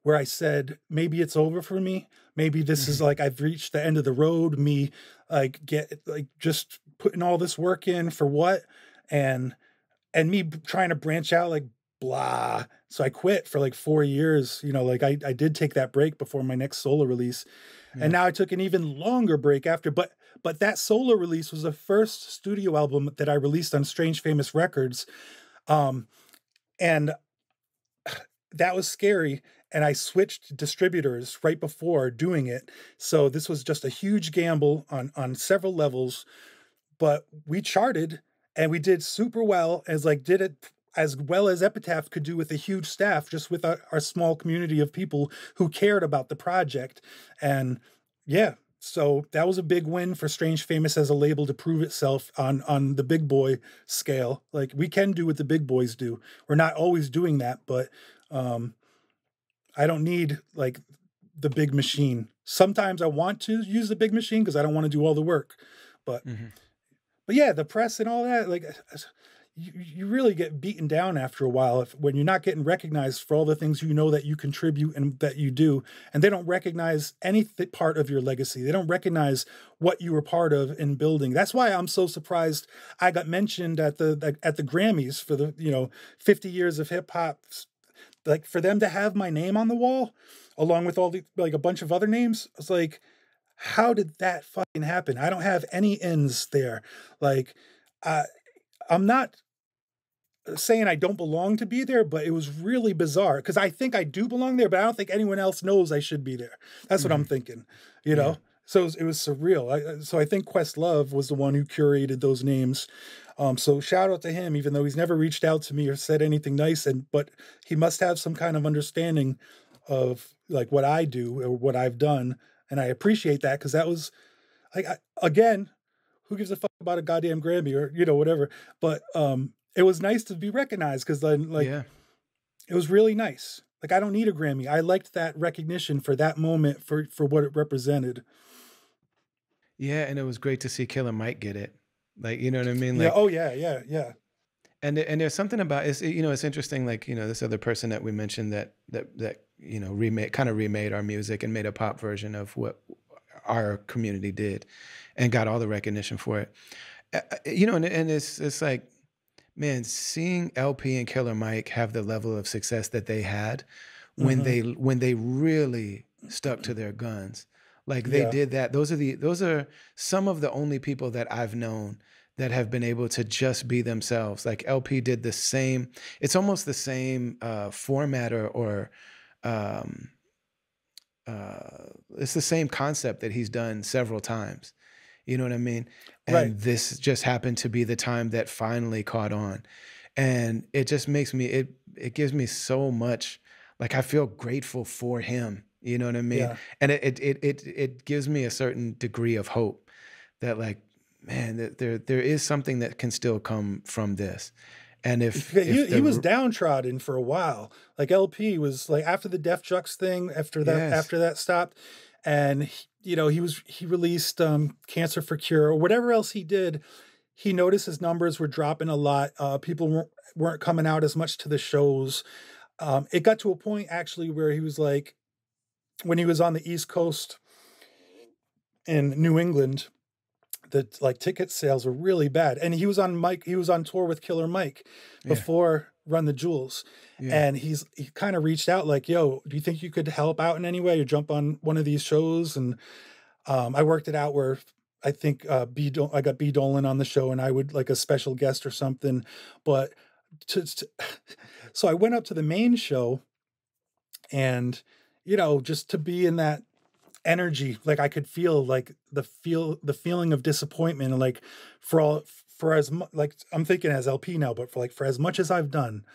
[SPEAKER 2] where I said, maybe it's over for me. Maybe this is like, I've reached the end of the road. Me, just putting all this work in for what? And me trying to branch out, like, blah. So I quit for like 4 years. I did take that break before my next solo release. And now I took an even longer break after. But that solo release was the first studio album that I released on Strange Famous Records. And that was scary. And I switched distributors right before doing it. So this was just a huge gamble on several levels. But we charted, and we did super well, did it as well as Epitaph could do with a huge staff, just with our small community of people who cared about the project. And yeah, so that was a big win for Strange Famous as a label to prove itself on the big boy scale. Like, we can do what the big boys do. We're not always doing that, but I don't need, like, the big machine. Sometimes I want to use the big machine because I don't want to do all the work. But yeah, the press and all that, like, you really get beaten down after a while when you're not getting recognized for all the things that you contribute and that you do, and they don't recognize any part of your legacy. They don't recognize what you were part of in building. That's why I'm so surprised I got mentioned at the Grammys for the 50 years of hip hop. Like, for them to have my name on the wall, along with all the, like, a bunch of other names, I was like, how did that fucking happen? I don't have any ends there. Like, I'm not saying I don't belong to be there, but it was really bizarre because I think I do belong there, but I don't think anyone else knows I should be there. That's what I'm thinking, you know?
[SPEAKER 1] Yeah.
[SPEAKER 2] So it was surreal. So I think Questlove was the one who curated those names. So shout out to him, even though he's never reached out to me or said anything nice. But he must have some kind of understanding of like what I do or what I've done. And I appreciate that because that was like, again, who gives a fuck about a goddamn Grammy or, you know, whatever. But it was nice to be recognized because then like
[SPEAKER 1] Yeah.
[SPEAKER 2] it was really nice. Like I don't need a Grammy. I liked that recognition for that moment for what it represented.
[SPEAKER 1] Yeah, and it was great to see Killer Mike get it. Like, you know what I mean?
[SPEAKER 2] Yeah.
[SPEAKER 1] Like,
[SPEAKER 2] Oh yeah. Yeah. Yeah.
[SPEAKER 1] and there's something about it's, you know, it's interesting. Like, you know, this other person that we mentioned that you know remade our music and made a pop version of what our community did, and got all the recognition for it. You know, and it's like, man, seeing LP and Killer Mike have the level of success that they had when they really stuck to their guns. Like they
[SPEAKER 2] Yeah.
[SPEAKER 1] did that. Those are some of the only people that I've known that have been able to just be themselves. Like LP did the same. It's almost the same format or um, it's the same concept that he's done several times. You know what I mean?
[SPEAKER 2] Right.
[SPEAKER 1] And this just happened to be the time that finally caught on. And it just makes me, it gives me so much, like I feel grateful for him. You know what I mean?
[SPEAKER 2] Yeah.
[SPEAKER 1] And it gives me a certain degree of hope that like, man, that there is something that can still come from this. And if
[SPEAKER 2] He was downtrodden for a while. Like LP was like after the Def Jux thing,
[SPEAKER 1] yes,
[SPEAKER 2] after that stopped, and you know he released Cancer for Cure or whatever else he did. He noticed his numbers were dropping a lot. People weren't coming out as much to the shows. It got to a point actually where he was like, when he was on the East Coast in New England, that like ticket sales were really bad. And he was on tour with Killer Mike before Run the Jewels.
[SPEAKER 1] yeah,
[SPEAKER 2] And he kind of reached out like, yo, do you think you could help out in any way or jump on one of these shows? And I worked it out where I think I got B Dolan on the show and I would like a special guest or something. But so I went up to the main show and, you know, just to be in that energy, like I could feel like the feeling of disappointment and like for as much, like I'm thinking as LP now, but for as much as I've done,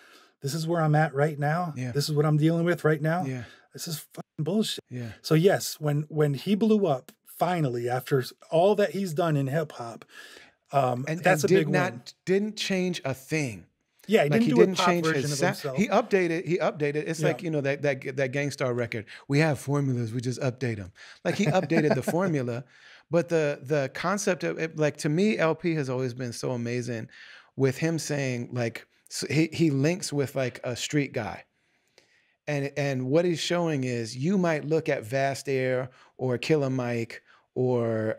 [SPEAKER 2] this is where I'm at right now.
[SPEAKER 1] yeah,
[SPEAKER 2] This is what I'm dealing with right now.
[SPEAKER 1] yeah,
[SPEAKER 2] This is fucking bullshit.
[SPEAKER 1] yeah.
[SPEAKER 2] So yes, when he blew up finally after all that he's done in hip hop, that's a big win.
[SPEAKER 1] Didn't change a thing.
[SPEAKER 2] Yeah, he
[SPEAKER 1] Like
[SPEAKER 2] didn't
[SPEAKER 1] he
[SPEAKER 2] do a
[SPEAKER 1] didn't
[SPEAKER 2] pop
[SPEAKER 1] change
[SPEAKER 2] version
[SPEAKER 1] his
[SPEAKER 2] of
[SPEAKER 1] sound.
[SPEAKER 2] himself.
[SPEAKER 1] He updated. It's
[SPEAKER 2] Yeah.
[SPEAKER 1] like, you know, that Gangstar record. We have formulas, we just update them. Like he updated the formula, but the concept of it, like to me, LP has always been so amazing with him saying like he links with like a street guy. And what he's showing is you might look at Vast Air or Killer Mike or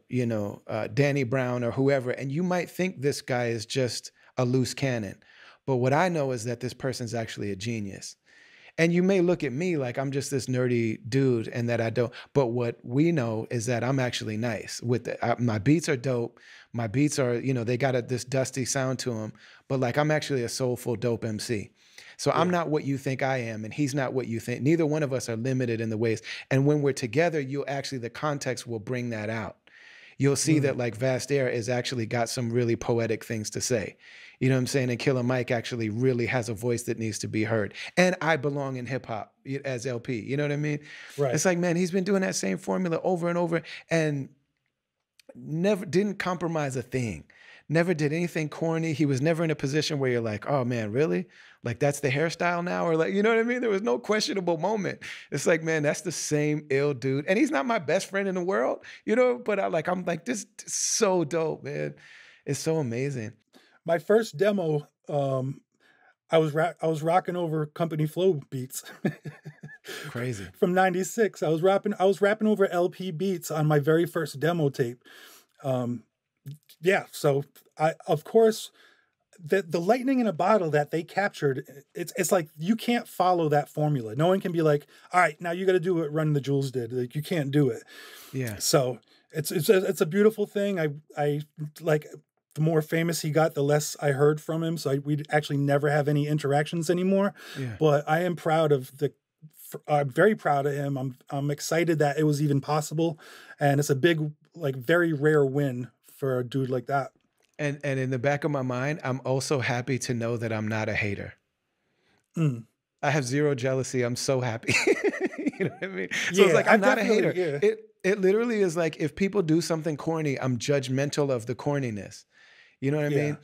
[SPEAKER 1] Danny Brown or whoever, and you might think this guy is just a loose cannon. But what I know is that this person's actually a genius. And you may look at me like I'm just this nerdy dude and that I don't. But what we know is that I'm actually nice with it. My beats are dope. My beats are, you know, they got this dusty sound to them. But like I'm actually a soulful, dope MC. So I'm not what you think I am, and he's not what you think. Neither one of us are limited in the ways. And when we're together, the context will bring that out. You'll see that like Vast Air is actually got some really poetic things to say. You know what I'm saying? And Killer Mike actually really has a voice that needs to be heard. And I belong in hip hop as LP. You know what I mean?
[SPEAKER 2] Right.
[SPEAKER 1] It's like, man, he's been doing that same formula over and over and never didn't compromise a thing. Never did anything corny. He was never in a position where you're like, oh man, really? Like that's the hairstyle now? Or like, you know what I mean? There was no questionable moment. It's like, man, that's the same ill dude. And he's not my best friend in the world, you know, but I'm like, this is so dope, man. It's so amazing.
[SPEAKER 2] My first demo, I was rocking over Company Flow beats.
[SPEAKER 1] Crazy.
[SPEAKER 2] From '96. I was rapping over LP beats on my very first demo tape. Yeah, so of course the lightning in a bottle that they captured, it's like you can't follow that formula. No one can be like, all right, now you got to do what Run the Jewels did. Like you can't do it.
[SPEAKER 1] Yeah.
[SPEAKER 2] So it's a beautiful thing. I like the more famous he got, the less I heard from him. So we'd actually never have any interactions anymore.
[SPEAKER 1] Yeah.
[SPEAKER 2] But I am proud of I'm very proud of him. I'm excited that it was even possible. And it's a big, like very rare win for a dude like that.
[SPEAKER 1] And in the back of my mind, I'm also happy to know that I'm not a hater.
[SPEAKER 2] Mm.
[SPEAKER 1] I have zero jealousy. I'm so happy. You know what I mean? So
[SPEAKER 2] Yeah,
[SPEAKER 1] it's like, I'm
[SPEAKER 2] I've
[SPEAKER 1] not a
[SPEAKER 2] definitely-
[SPEAKER 1] hater.
[SPEAKER 2] yeah.
[SPEAKER 1] It literally is like, if people do something corny, I'm judgmental of the corniness. You know what I
[SPEAKER 2] Yeah.
[SPEAKER 1] mean?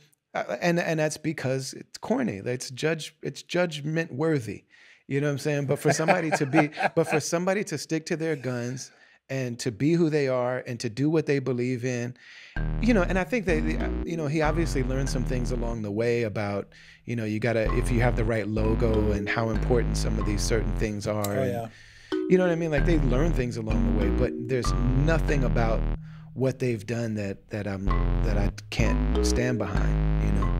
[SPEAKER 1] And that's because it's corny. It's judgment worthy. You know what I'm saying? But for somebody to stick to their guns and to be who they are and to do what they believe in, you know, and I think that, you know, he obviously learned some things along the way about, you know, you gotta, if you have the right logo and how important some of these certain things are.
[SPEAKER 2] Oh,
[SPEAKER 1] and,
[SPEAKER 2] yeah.
[SPEAKER 1] you know what I mean? Like, they learn things along the way, but there's nothing about what they've done that I can't stand behind, you know?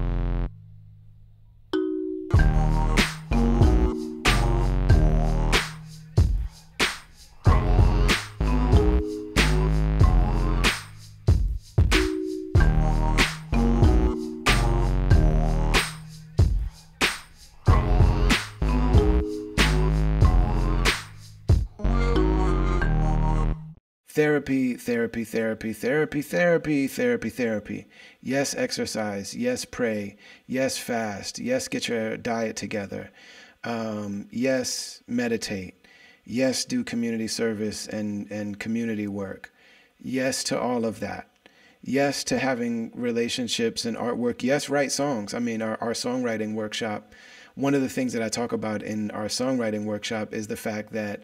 [SPEAKER 1] Therapy, therapy, therapy, therapy, therapy, therapy, therapy. Yes, exercise. Yes, pray. Yes, fast. Yes, get your diet together. Yes, meditate. Yes, do community service and community work. Yes to all of that. Yes to having relationships and artwork. Yes, write songs. I mean, our songwriting workshop, one of the things that I talk about in our songwriting workshop is the fact that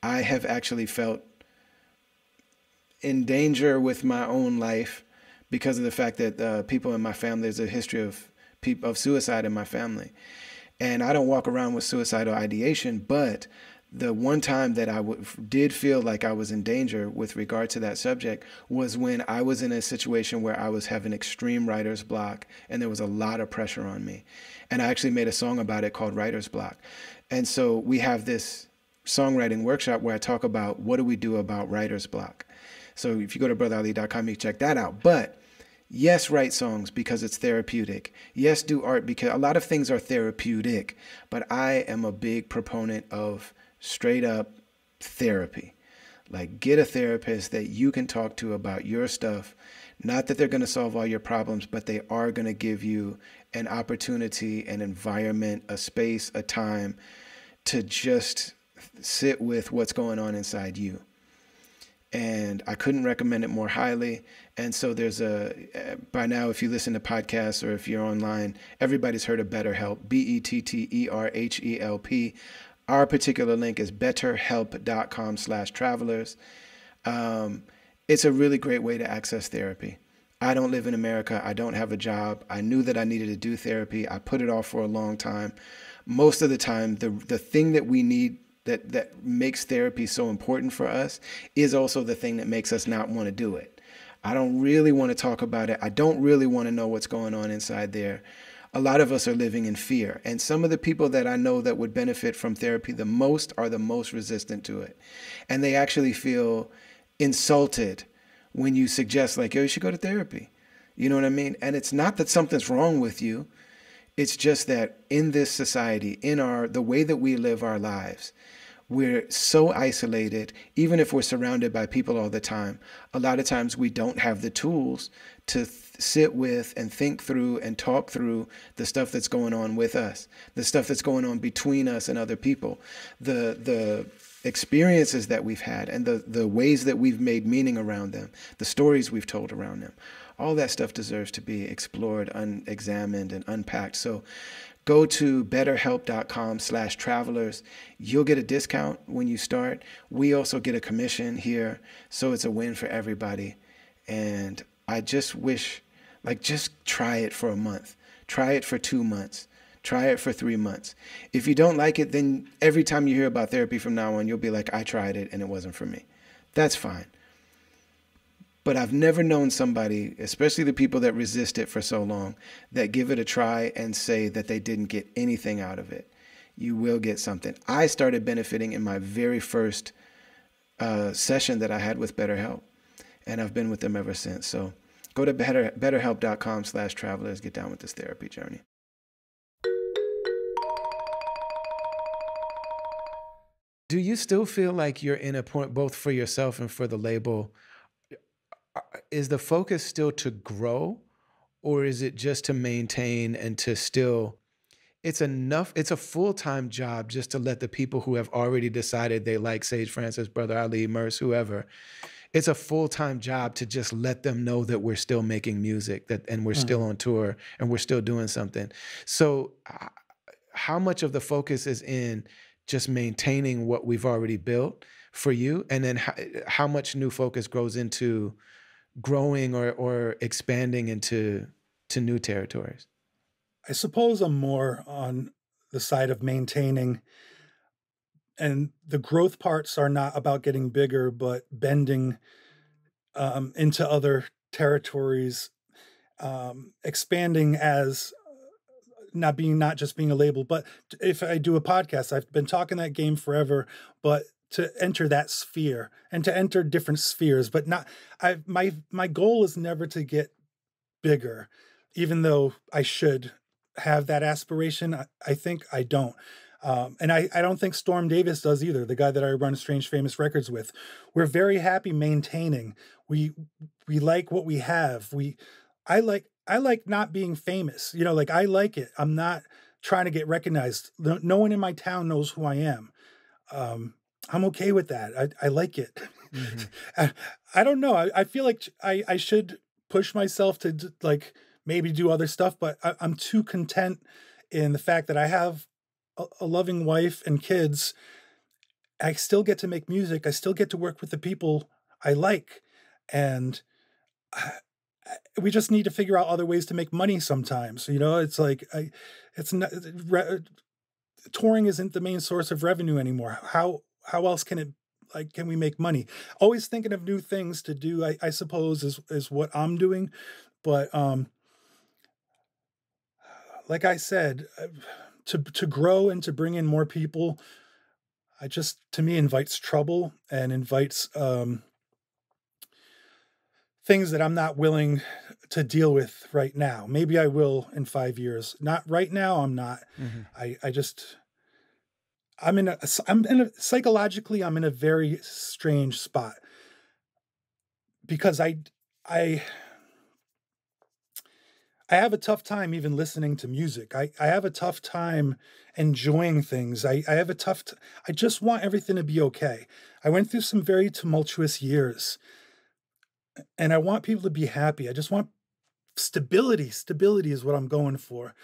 [SPEAKER 1] I have actually felt in danger with my own life because of the fact that people in my family, there's a history of suicide in my family. And I don't walk around with suicidal ideation, but the one time that I did feel like I was in danger with regard to that subject was when I was in a situation where I was having extreme writer's block and there was a lot of pressure on me. And I actually made a song about it called Writer's Block. And so we have this songwriting workshop where I talk about what do we do about writer's block. So if you go to brotherali.com, you can check that out. But yes, write songs because it's therapeutic. Yes, do art because a lot of things are therapeutic. But I am a big proponent of straight up therapy. Like, get a therapist that you can talk to about your stuff. Not that they're going to solve all your problems, but they are going to give you an opportunity, an environment, a space, a time to just sit with what's going on inside you. And I couldn't recommend it more highly. And so there's by now, if you listen to podcasts or if you're online, everybody's heard of BetterHelp, BetterHelp. Our particular link is betterhelp.com/travelers. It's a really great way to access therapy. I don't live in America. I don't have a job. I knew that I needed to do therapy. I put it off for a long time. Most of the time, the thing that we need that makes therapy so important for us is also the thing that makes us not want to do it. I don't really want to talk about it. I don't really want to know what's going on inside there. A lot of us are living in fear. And some of the people that I know that would benefit from therapy the most are the most resistant to it. And they actually feel insulted when you suggest, like, yo, you should go to therapy. You know what I mean? And it's not that something's wrong with you. It's just that in this society, in the way that we live our lives, we're so isolated. Even if we're surrounded by people all the time, a lot of times we don't have the tools to sit with and think through and talk through the stuff that's going on with us, the stuff that's going on between us and other people, the experiences that we've had and the ways that we've made meaning around them, the stories we've told around them. All that stuff deserves to be explored, examined, and unpacked. So go to betterhelp.com/travelers. You'll get a discount when you start. We also get a commission here. So it's a win for everybody. And I just wish, like, just try it for a month. Try it for 2 months. Try it for 3 months. If you don't like it, then every time you hear about therapy from now on, you'll be like, I tried it and it wasn't for me. That's fine. But I've never known somebody, especially the people that resist it for so long, that give it a try and say that they didn't get anything out of it. You will get something. I started benefiting in my very first session that I had with BetterHelp, and I've been with them ever since. So Go to betterhelp.com/travelers. Get down with this therapy journey. Do you still feel like you're in a point, both for yourself and for the label, is the focus still to grow, or is it just to maintain and to still, it's a full-time job just to let the people who have already decided they like Sage Francis, Brother Ali, Merce, whoever, it's a full-time job to just let them know that we're still making music, and we're still on tour and we're still doing something. So how much of the focus is in just maintaining what we've already built for you? And then how much new focus goes into growing or expanding into new territories?
[SPEAKER 2] I suppose I'm more on the side of maintaining, and the growth parts are not about getting bigger, but bending into other territories, expanding as not just being a label. But if I do a podcast, I've been talking that game forever, but to enter that sphere and to enter different spheres, but not, my goal is never to get bigger, even though I should have that aspiration. I think I don't. And I don't think Storm Davis does either, the guy that I run Strange Famous Records with. We're very happy maintaining. We like what we have. I like not being famous. Like, I like it. I'm not trying to get recognized. No one in my town knows who I am. I'm okay with that. I like it. Mm-hmm. I don't know. I feel like I should push myself to like maybe do other stuff, but I'm too content in the fact that I have a loving wife and kids. I still get to make music. I still get to work with the people I like. And we just need to figure out other ways to make money sometimes. It's like, it's not, touring isn't the main source of revenue anymore. How else can we make money? Always thinking of new things to do, I suppose is what I'm doing. But, like I said, to grow and to bring in more people, to me, invites trouble and invites things that I'm not willing to deal with right now. Maybe I will in 5 years. Not right now. I'm not. Mm-hmm. Psychologically, I'm in a very strange spot because I have a tough time even listening to music. I have a tough time enjoying things. I just want everything to be okay. I went through some very tumultuous years, and I want people to be happy. I just want stability. Stability is what I'm going for.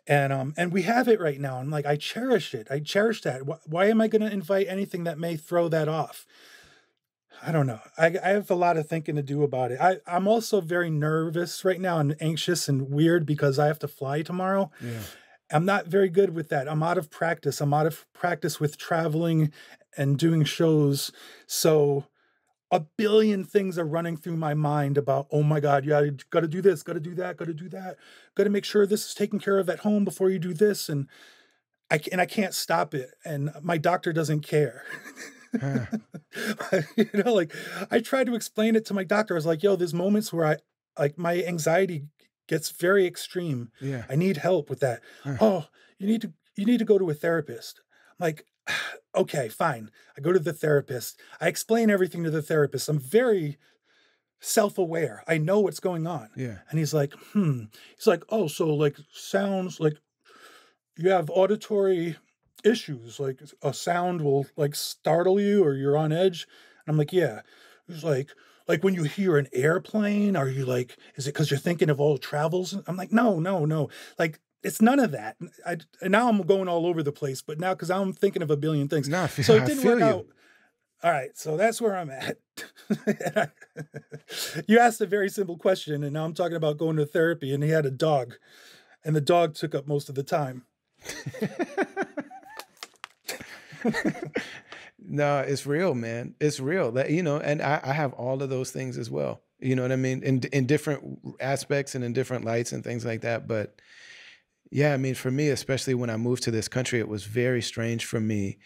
[SPEAKER 2] And we have it right now. And like, I cherish it. I cherish that. Why am I going to invite anything that may throw that off? I don't know. I have a lot of thinking to do about it. I'm also very nervous right now and anxious and weird because I have to fly tomorrow. Yeah. I'm not very good with that. I'm out of practice. I'm out of practice with traveling and doing shows. So a billion things are running through my mind about, oh my God, yeah, you got to do this, got to do that, got to do that. Got to make sure this is taken care of at home before you do this. And I can't stop it. And my doctor doesn't care. Huh. Like, I tried to explain it to my doctor. I was like, yo, there's moments where my anxiety gets very extreme. Yeah. I need help with that. Huh. Oh, you need to go to a therapist. I'm like, okay, fine. I go to the therapist. I explain everything to the therapist. I'm very self-aware. I know what's going on. Yeah. And he's like, He's like, oh, so like sounds like you have auditory issues, like a sound will like startle you or you're on edge. And I'm like, yeah. He's like when you hear an airplane, are you like, is it because you're thinking of all travels? I'm like, no. Like, it's none of that. And now I'm going all over the place, but now because I'm thinking of a billion things. No, so it didn't work out. All right, so that's where I'm at. You asked a very simple question, and now I'm talking about going to therapy, and he had a dog, and the dog took up most of the time.
[SPEAKER 1] No, it's real, man. It's real. That, and I have all of those things as well. You know what I mean? In different aspects and in different lights and things like that. But yeah, I mean, for me, especially when I moved to this country, it was very strange for me,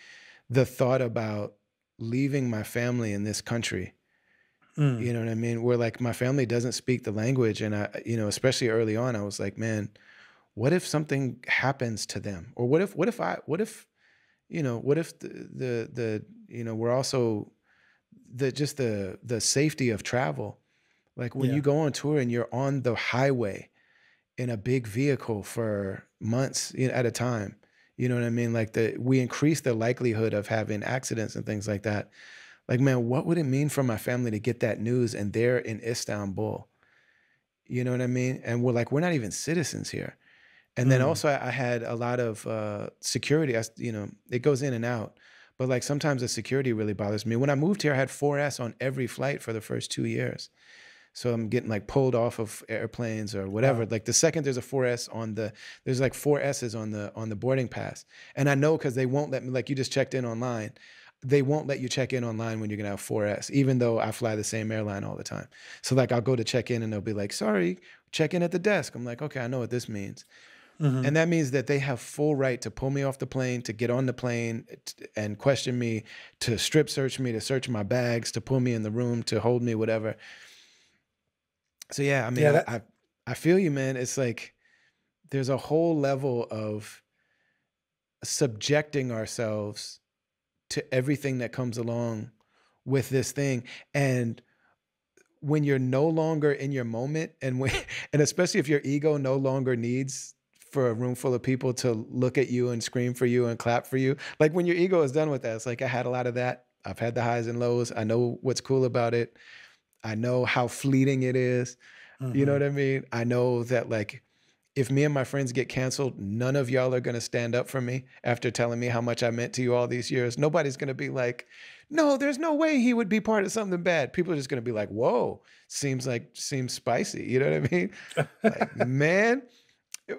[SPEAKER 1] the thought about leaving my family in this country
[SPEAKER 2] Mm.
[SPEAKER 1] You know what I mean? Where like my family doesn't speak the language, and I, especially early on, I was like, man, what if something happens to them, or what if we're also the safety of travel. Like when you
[SPEAKER 2] Yeah.
[SPEAKER 1] go on tour and you're on the highway in a big vehicle for months at a time. You know what I mean? Like we increase the likelihood of having accidents and things like that. Like, man, what would it mean for my family to get that news and they're in Istanbul? You know what I mean? And we're not even citizens here. And then
[SPEAKER 2] Mm.
[SPEAKER 1] also I had a lot of security. It goes in and out. But like sometimes the security really bothers me. When I moved here, I had 4S on every flight for the first 2 years. So I'm getting like pulled off of airplanes or whatever.
[SPEAKER 2] Wow.
[SPEAKER 1] Like the second there's a 4S there's like 4S's on the boarding pass. And I know because they won't let me, like you just checked in online. They won't let you check in online when you're gonna have 4S, even though I fly the same airline all the time. So like I'll go to check in and they'll be like, sorry, check in at the desk. I'm like, okay, I know what this means.
[SPEAKER 2] Hmm.
[SPEAKER 1] And that means that they have full right to pull me off the plane, to get on the plane and question me, to strip search me, to search my bags, to pull me in the room, to hold me, whatever. So yeah, I mean,
[SPEAKER 2] Yeah.
[SPEAKER 1] I feel you, man. It's like there's a whole level of subjecting ourselves to everything that comes along with this thing. And when you're no longer in your moment, and when and especially if your ego no longer needs for a room full of people to look at you and scream for you and clap for you. Like when your ego is done with that, it's like I had a lot of that. I've had the highs and lows. I know what's cool about it. I know how fleeting it is. You know
[SPEAKER 2] Hmm.
[SPEAKER 1] what I mean? I know that like if me and my friends get canceled, none of y'all are going to stand up for me after telling me how much I meant to you all these years. Nobody's going to be like, no, there's no way he would be part of something bad. People are just going to be like, whoa, seems spicy. You know what I mean? Like, man,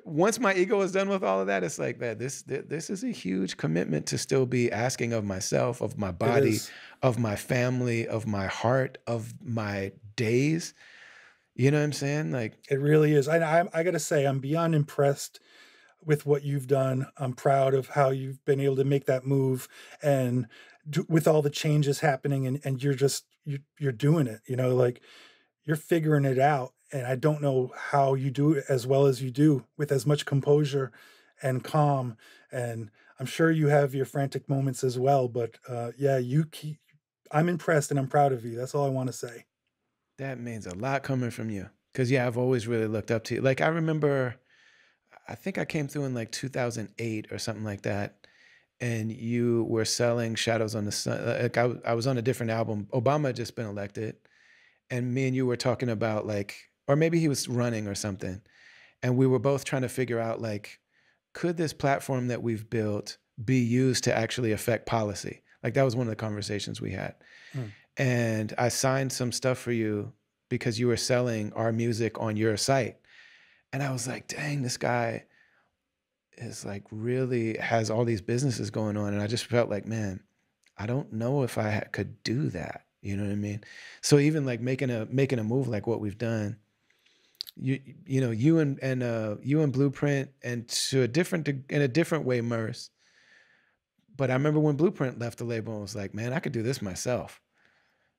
[SPEAKER 1] once my ego is done with all of that, it's like that. This is a huge commitment to still be asking of myself, of my
[SPEAKER 2] It
[SPEAKER 1] body,
[SPEAKER 2] is.
[SPEAKER 1] of my family, of my heart, of my days. You know what I'm saying? Like,
[SPEAKER 2] It really is. I got to say, I'm beyond impressed with what you've done. I'm proud of how you've been able to make that move, and with all the changes happening, and you're doing it. Like you're figuring it out. And I don't know how you do it as well as you do, with as much composure and calm. And I'm sure you have your frantic moments as well. But yeah, you keep. I'm impressed and I'm proud of you. That's all I want to say.
[SPEAKER 1] that means a lot coming from you. Cause yeah, I've always really looked up to you. Like I remember, I think I came through in like 2008 or something like that. And you were selling Shadows on the Sun. Like I was on a different album. Obama had just been elected. And me and you were talking about like, or maybe he was running or something. And we were both trying to figure out like, could this platform that we've built be used to actually affect policy? Like that was one of the conversations we had.
[SPEAKER 2] Mm.
[SPEAKER 1] And I signed some stuff for you because you were selling our music on your site. And I was like, dang, this guy is like really has all these businesses going on. And I just felt like, man, I don't know if I could do that. You know what I mean? So even like making a move like what we've done, you and Blueprint, and to a different in a different way, Merce. But I remember when Blueprint left the label and was like, man, I could do this myself.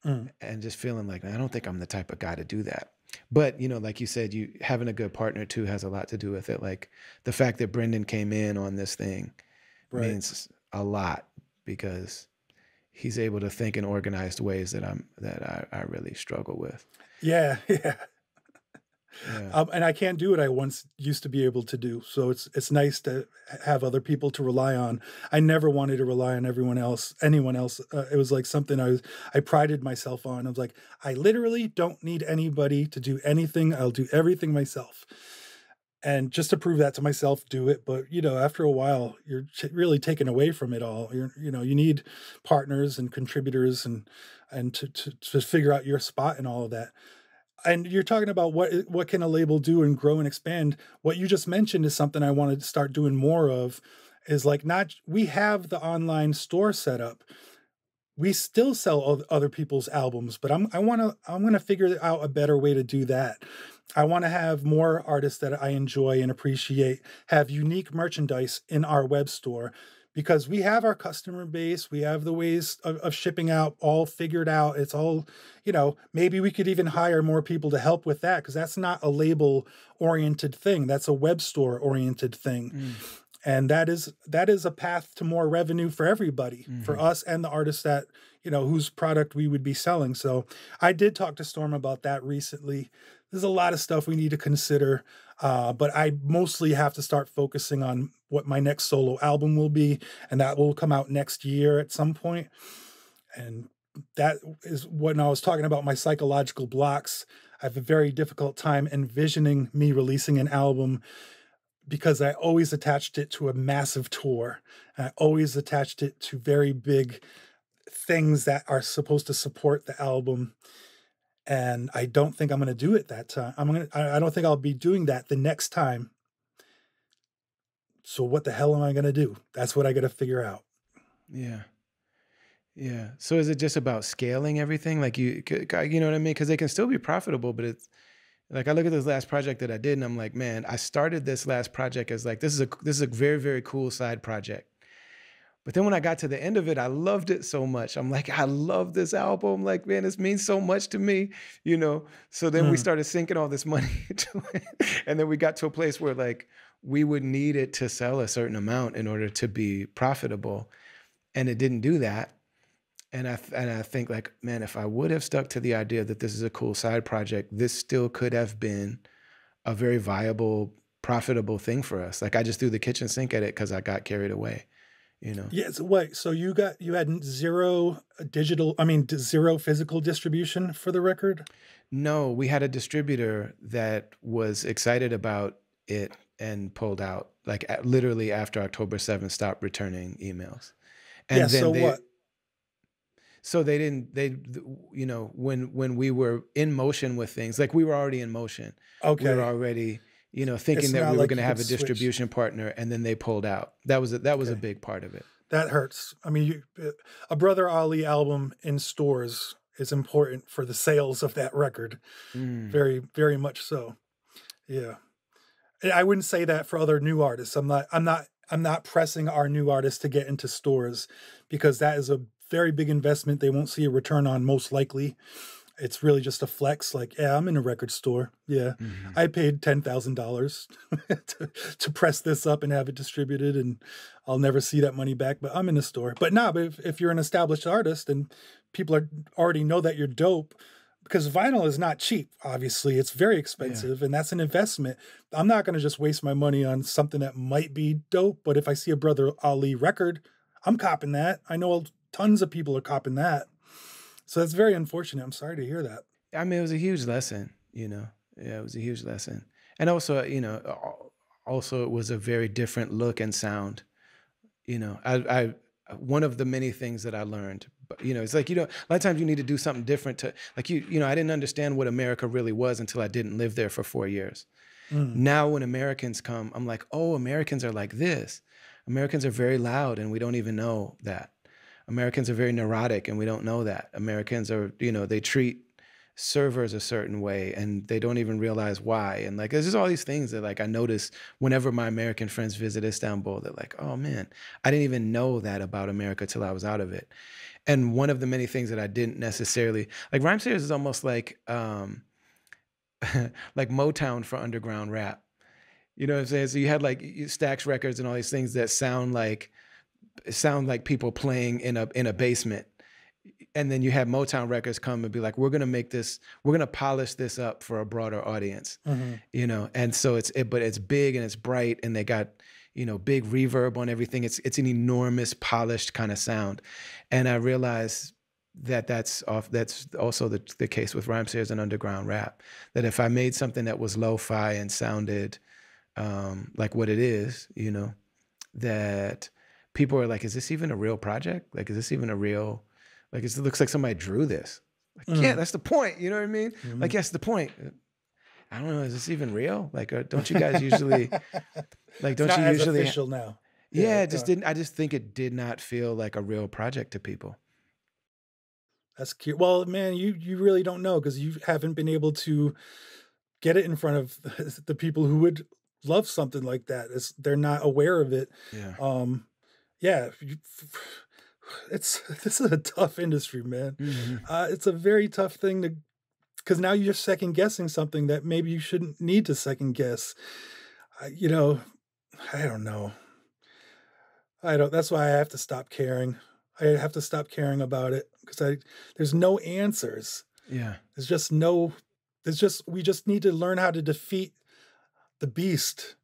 [SPEAKER 2] Mm.
[SPEAKER 1] And just feeling like, I don't think I'm the type of guy to do that. But like you said, you having a good partner too has a lot to do with it. Like the fact that Brendan came in on this thing
[SPEAKER 2] Right.
[SPEAKER 1] means a lot because he's able to think in organized ways that I really struggle with.
[SPEAKER 2] Yeah. Yeah.
[SPEAKER 1] Yeah.
[SPEAKER 2] And I can't do what I once used to be able to do. So it's nice to have other people to rely on. I never wanted to rely on anyone else. It was like something I prided myself on. I was like, I literally don't need anybody to do anything. I'll do everything myself. And just to prove that to myself, do it. But after a while, you're really taken away from it all. You need partners and contributors, and to figure out your spot in all of that. And you're talking about what can a label do and grow and expand. What you just mentioned is something I wanted to start doing more of. Is like, not we have the online store set up. We still sell other people's albums, but I want to figure out a better way to do that. I want to have more artists that I enjoy and appreciate have unique merchandise in our web store, because we have our customer base, we have the ways of shipping out all figured out. It's all, maybe we could even hire more people to help with that, because that's not a label oriented thing. That's a web store oriented thing. And that is a path to more revenue for everybody, for us and the artists that, whose product we would be selling. So I did talk to Storm about that recently. There's a lot of stuff we need to consider, but I mostly have to start focusing on what my next solo album will be, and that will come out next year at some point. And that is when I was talking about my psychological blocks. I have a very difficult time envisioning me releasing an album, because I always attached it to a massive tour. I always attached it to very big things that are supposed to support the album. And I don't think I'm going to do it that time. I don't think I'll be doing that the next time. So what the hell am I going to do? That's what I got to figure out.
[SPEAKER 1] Yeah. Yeah. So is it just about scaling everything? Like you know what I mean? Because they can still be profitable, but it's like I look at this last project that I did, and I'm like, man, I started this last project as like this is a very, very cool side project. But then when I got to the end of it, I loved it so much. I'm like, I love this album. Like, man, this means so much to me, So then we started sinking all this money into it. And then we got to a place where like we would need it to sell a certain amount in order to be profitable. And it didn't do that. And I think like, man, if I would have stuck to the idea that this is a cool side project, this still could have been a very viable, profitable thing for us. Like I just threw the kitchen sink at it because I got carried away.
[SPEAKER 2] Yeah. So wait, so you had zero physical distribution for the record?
[SPEAKER 1] No, we had a distributor that was excited about it and pulled out, like literally after October 7th, stopped returning emails. And then
[SPEAKER 2] so what?
[SPEAKER 1] So they didn't, when we were in motion with things, like we were already in motion.
[SPEAKER 2] Okay.
[SPEAKER 1] We were already, thinking that we were going to have a distribution partner, and then they pulled out. That was a big part of it.
[SPEAKER 2] That hurts. I mean, a Brother Ali album in stores is important for the sales of that record. Very, very much so. Yeah. And I wouldn't say that for other new artists. I'm not pressing our new artists to get into stores, because that is a very big investment they won't see a return on, most likely. It's really just a flex. Like, yeah, I'm in a record store. Yeah. I paid $10,000 to press this up and have it distributed, and I'll never see that money back, but I'm in a store. But if you're an established artist and people already know that you're dope, because vinyl is not cheap, obviously. It's very expensive, and that's an investment. I'm not going to just waste my money on something that might be dope, but if I see a Brother Ali record, I'm copping that. I know tons of people are copping that. So that's very unfortunate. I'm sorry to hear that.
[SPEAKER 1] I mean, it was a huge lesson, Yeah, it was a huge lesson. And also, it was a very different look and sound. I one of the many things that I learned, it's like, a lot of times you need to do something different to, like, I didn't understand what America really was until I didn't live there for 4 years. Now when Americans come, I'm like, oh, Americans are like this. Americans are very loud, and we don't even know that. Americans are very neurotic, and we don't know that. Americans are, they treat servers a certain way, and they don't even realize why. And like, there's just all these things that like I notice whenever my American friends visit Istanbul. They're like, oh man, I didn't even know that about America till I was out of it. And one of the many things that I didn't necessarily like, Rhymesayers is almost like like Motown for underground rap. You know what I'm saying? So you had like Stax Records and all these things that sound like people playing in a basement. And then you have Motown Records come and be like, we're going to polish this up for a broader audience, And so but it's big and it's bright, and they got, big reverb on everything. It's an enormous polished kind of sound. And I realized that that's also the case with Rhymesayers and underground rap, that if I made something that was lo-fi and sounded like what it is, that people are like, is this even a real project? Like, is this even a real, like, it looks like somebody drew this. Like, yeah, that's the point. You know what I mean? Like, that's the point. I don't know. Is this even real? Like, don't you guys usually, like, don't you usually?
[SPEAKER 2] It's official now.
[SPEAKER 1] Yeah, it just didn't. I just think it did not feel like a real project to people.
[SPEAKER 2] That's cute. Well, man, you really don't know, because you haven't been able to get it in front of the people who would love something like that. They're not aware of it.
[SPEAKER 1] Yeah.
[SPEAKER 2] Yeah, this is a tough industry, man.
[SPEAKER 1] Hmm.
[SPEAKER 2] It's a very tough thing to, because now you're second guessing something that maybe you shouldn't need to second guess. You know, I don't know. I don't. That's why I have to stop caring. I have to stop caring about it because there's no answers.
[SPEAKER 1] Yeah.
[SPEAKER 2] There's just no. There's just we just need to learn how to defeat the beast,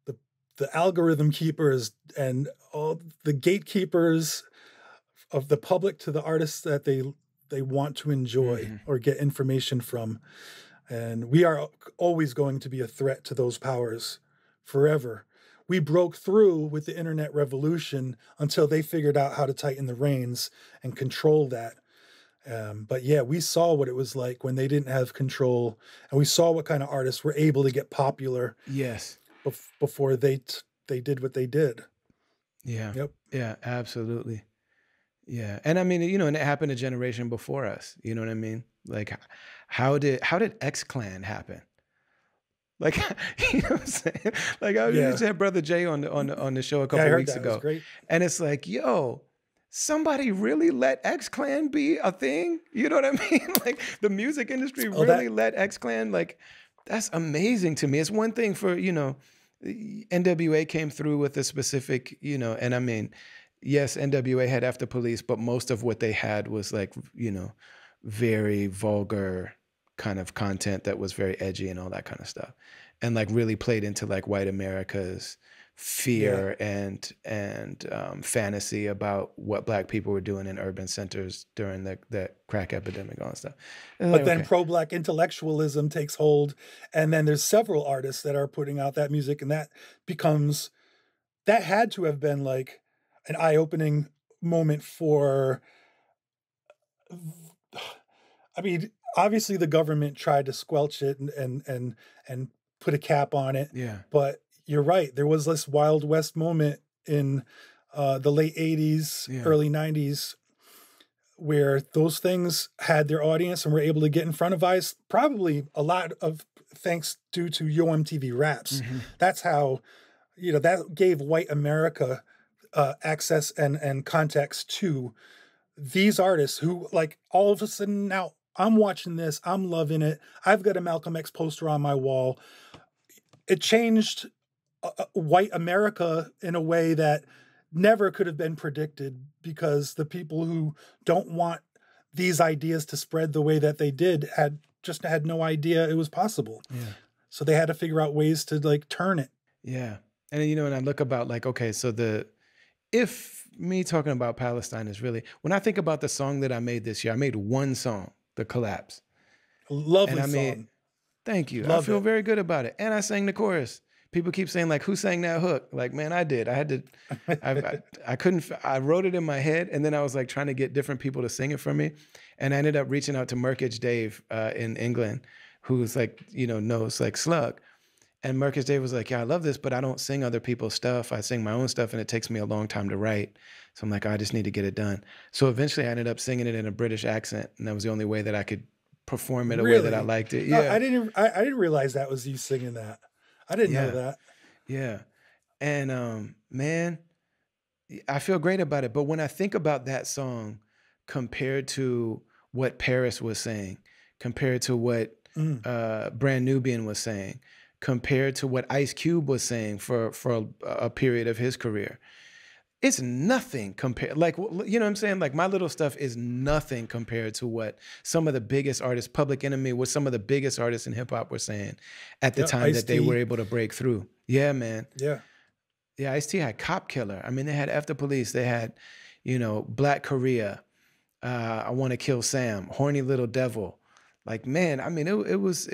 [SPEAKER 2] the the algorithm keepers, and all the gatekeepers of the public to the artists that they want to enjoy
[SPEAKER 1] Hmm.
[SPEAKER 2] or get information from. And we are always going to be a threat to those powers forever. We broke through with the internet revolution until they figured out how to tighten the reins and control that. But yeah, we saw what it was like when they didn't have control, and we saw what kind of artists were able to get popular
[SPEAKER 1] Yes.
[SPEAKER 2] before they did what they did.
[SPEAKER 1] Yeah.
[SPEAKER 2] Yep.
[SPEAKER 1] Yeah, absolutely. Yeah. And I mean, you know, and it happened a generation before us. You know what I mean? Like how did X Clan happen? Like, you know what I'm saying? Like I
[SPEAKER 2] Yeah.
[SPEAKER 1] just had Brother Jay on the show a
[SPEAKER 2] Yeah, I
[SPEAKER 1] couple
[SPEAKER 2] heard
[SPEAKER 1] weeks
[SPEAKER 2] that. It was
[SPEAKER 1] ago.
[SPEAKER 2] great.
[SPEAKER 1] And it's like, yo, somebody really let X Clan be a thing? You know what I mean? Like the music industry
[SPEAKER 2] Oh,
[SPEAKER 1] really
[SPEAKER 2] that
[SPEAKER 1] let X Clan, like, that's amazing to me. It's one thing for, you know, NWA came through with a specific, you know, and I mean, yes, NWA had After Police, but most of what they had was like, you know, very vulgar kind of content that was very edgy and all that kind of stuff. And like really played into like white America's
[SPEAKER 2] yeah.
[SPEAKER 1] fear and fantasy about what black people were doing in urban centers during the crack epidemic and all that stuff. And
[SPEAKER 2] But
[SPEAKER 1] like,
[SPEAKER 2] then
[SPEAKER 1] okay,
[SPEAKER 2] pro-black intellectualism takes hold, and then there's several artists that are putting out that music, and becomes that had to have been like an eye-opening moment for. I mean, obviously the government tried to squelch it and put a cap on it,
[SPEAKER 1] yeah,
[SPEAKER 2] but you're right. There was this Wild West moment in the late '80s,
[SPEAKER 1] yeah,
[SPEAKER 2] early '90s, where those things had their audience and were able to get in front of eyes. Probably a lot of thanks due to Yo MTV Raps.
[SPEAKER 1] hmm,
[SPEAKER 2] That's how, that gave white America access and context to these artists who, like, all of a sudden now I'm watching this, I'm loving it. I've got a Malcolm X poster on my wall. It changed white America in a way that never could have been predicted, because the people who don't want these ideas to spread the way that they did had no idea it was possible.
[SPEAKER 1] yeah.
[SPEAKER 2] So they had to figure out ways to like turn it.
[SPEAKER 1] Yeah. And you know, and I look about like, okay, so if me talking about Palestine is really, when I think about the song that I made this year, I made one song, The Collapse. And
[SPEAKER 2] Lovely
[SPEAKER 1] I made,
[SPEAKER 2] song.
[SPEAKER 1] thank you. I
[SPEAKER 2] Loved
[SPEAKER 1] feel
[SPEAKER 2] it.
[SPEAKER 1] very good about it. And I sang the chorus. People keep saying like, who sang that hook? Like, man, I did. I had to, I couldn't, I wrote it in my head. And then I was like trying to get different people to sing it for me. And I ended up reaching out to Merkage Dave in England, who's like, you know, knows like Slug. And Marcus Dave was like, yeah, I love this, but I don't sing other people's stuff. I sing my own stuff and it takes me a long time to write. So I'm like, I just need to get it done. So eventually I ended up singing it in a British accent. And that was the only way that I could perform it a way that I
[SPEAKER 2] Really?
[SPEAKER 1] liked it.
[SPEAKER 2] No,
[SPEAKER 1] Yeah.
[SPEAKER 2] I didn't realize that was you singing that. I didn't know
[SPEAKER 1] Yeah.
[SPEAKER 2] that.
[SPEAKER 1] Yeah. And man, I feel great about it. But when I think about that song compared to what Paris was saying, compared to what
[SPEAKER 2] Mm.
[SPEAKER 1] Brand Nubian was saying, compared to what Ice Cube was saying for a period of his career, it's nothing compared. Like, you know what I'm saying? Like my little stuff is nothing compared to what some of the biggest artists, Public Enemy, what some of the biggest artists in hip hop were saying at the
[SPEAKER 2] Yeah,
[SPEAKER 1] time that they were
[SPEAKER 2] Ice-T.
[SPEAKER 1] able to break through. Yeah, man.
[SPEAKER 2] Yeah.
[SPEAKER 1] Yeah, Ice-T had Cop Killer. I mean, they had After Police. They had, you know, Black Korea. I Want to Kill Sam. Horny Little Devil. Like, man, I mean, it was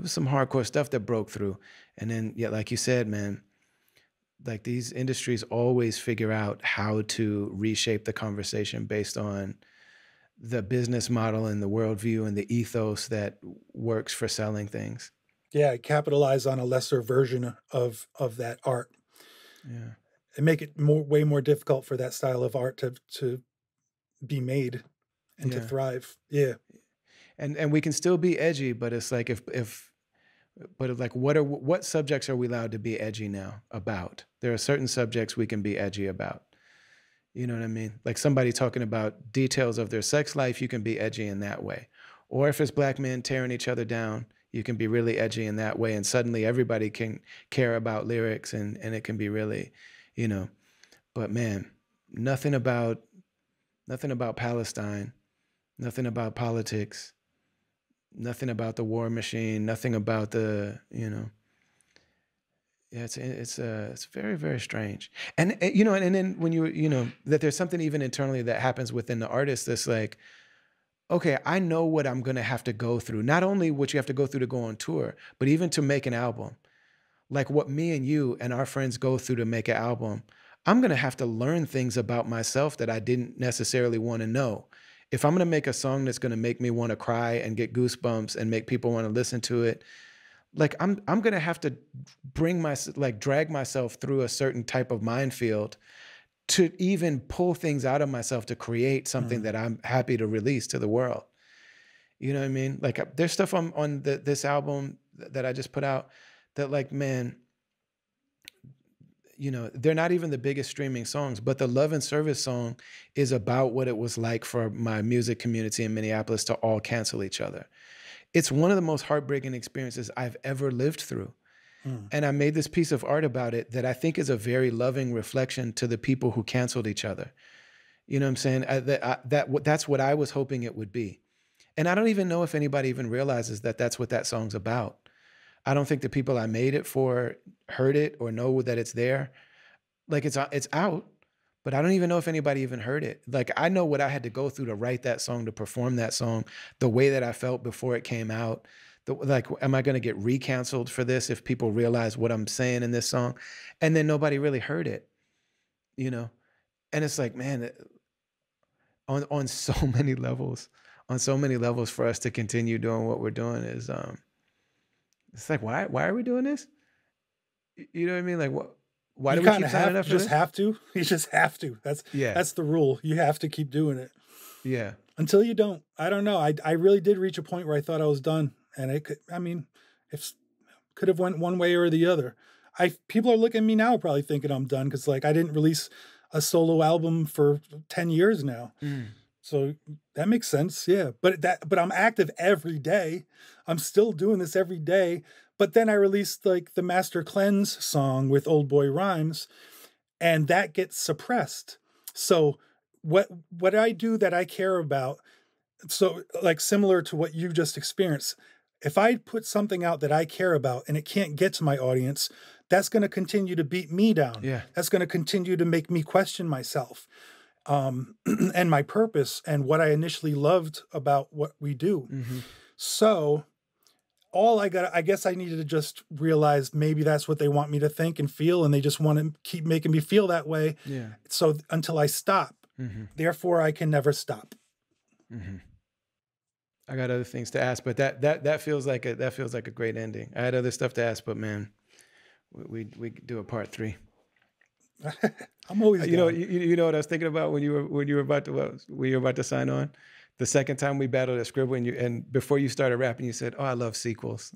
[SPEAKER 1] some hardcore stuff that broke through. And then, yeah, like you said, man, like these industries always figure out how to reshape the conversation based on the business model and the worldview and the ethos that works for selling things.
[SPEAKER 2] Yeah, capitalize on a lesser version of that art
[SPEAKER 1] Yeah.
[SPEAKER 2] and make it way more difficult for that style of art to be made and to
[SPEAKER 1] Yeah.
[SPEAKER 2] thrive. Yeah.
[SPEAKER 1] And we can still be edgy, but it's like but like what subjects are we allowed to be edgy now about? There are certain subjects we can be edgy about. You know what I mean? Like somebody talking about details of their sex life, you can be edgy in that way. Or if it's black men tearing each other down, you can be really edgy in that way. And suddenly everybody can care about lyrics and it can be really, you know, but man, nothing about Palestine, nothing about politics, nothing about the war machine, nothing about the, you know, yeah, it's very, very strange. And you know, and then when you know, that there's something even internally that happens within the artist that's like, okay, I know what I'm gonna have to go through. Not only what you have to go through to go on tour, but even to make an album. Like what me and you and our friends go through to make an album, I'm gonna have to learn things about myself that I didn't necessarily want to know. If I'm gonna make a song that's gonna make me want to cry and get goosebumps and make people want to listen to it, like I'm gonna have to drag myself through a certain type of minefield to even pull things out of myself to create something that I'm happy to release to the world. You know what I mean? Like there's stuff on this album that I just put out that, like, man, you know, they're not even the biggest streaming songs, but the Love and Service song is about what it was like for my music community in Minneapolis to all cancel each other. It's one of the most heartbreaking experiences I've ever lived through. And I made this piece of art about it that I think is a very loving reflection to the people who canceled each other. You know what I'm saying? That's what I was hoping it would be. And I don't even know if anybody even realizes that that's what that song's about. I don't think the people I made it for heard it or know that it's there. Like it's out, but I don't even know if anybody even heard it. Like I know what I had to go through to write that song, to perform that song, the way that I felt before it came out. Like, am I going to get re-canceled for this if people realize what I'm saying in this song? And then nobody really heard it, you know? And it's like, man, on so many levels, for us to continue doing what we're doing is, it's like, why are we doing this? You know what I mean? Like, what? Why do we keep signing up for this?
[SPEAKER 2] You just have to. That's the rule. You have to keep doing it.
[SPEAKER 1] Yeah.
[SPEAKER 2] Until you don't. I don't know. I really did reach a point where I thought I was done. And it could have went one way or the other. People are looking at me now probably thinking I'm done because, like, I didn't release a solo album for 10 years now. So that makes sense. Yeah. But I'm active every day. I'm still doing this every day. But then I released like the Master Cleanse song with Old Boy Rhymes, and that gets suppressed. So what I do that I care about, so like similar to what you just experienced, if I put something out that I care about and it can't get to my audience, that's going to continue to beat me down.
[SPEAKER 1] Yeah.
[SPEAKER 2] That's going to continue to make me question myself and my purpose and what I initially loved about what we do. So I guess I needed to just realize maybe that's what they want me to think and feel, and they just want to keep making me feel that way.
[SPEAKER 1] Yeah.
[SPEAKER 2] So until I stop, therefore I can never stop.
[SPEAKER 1] I got other things to ask, but that feels like a great ending. I had other stuff to ask, but man, we do a part 3.
[SPEAKER 2] I'm always
[SPEAKER 1] you know what I was thinking about when you were about to sign on. The second time we battled at Scribble, and before you started rapping, you said, "Oh, I love sequels."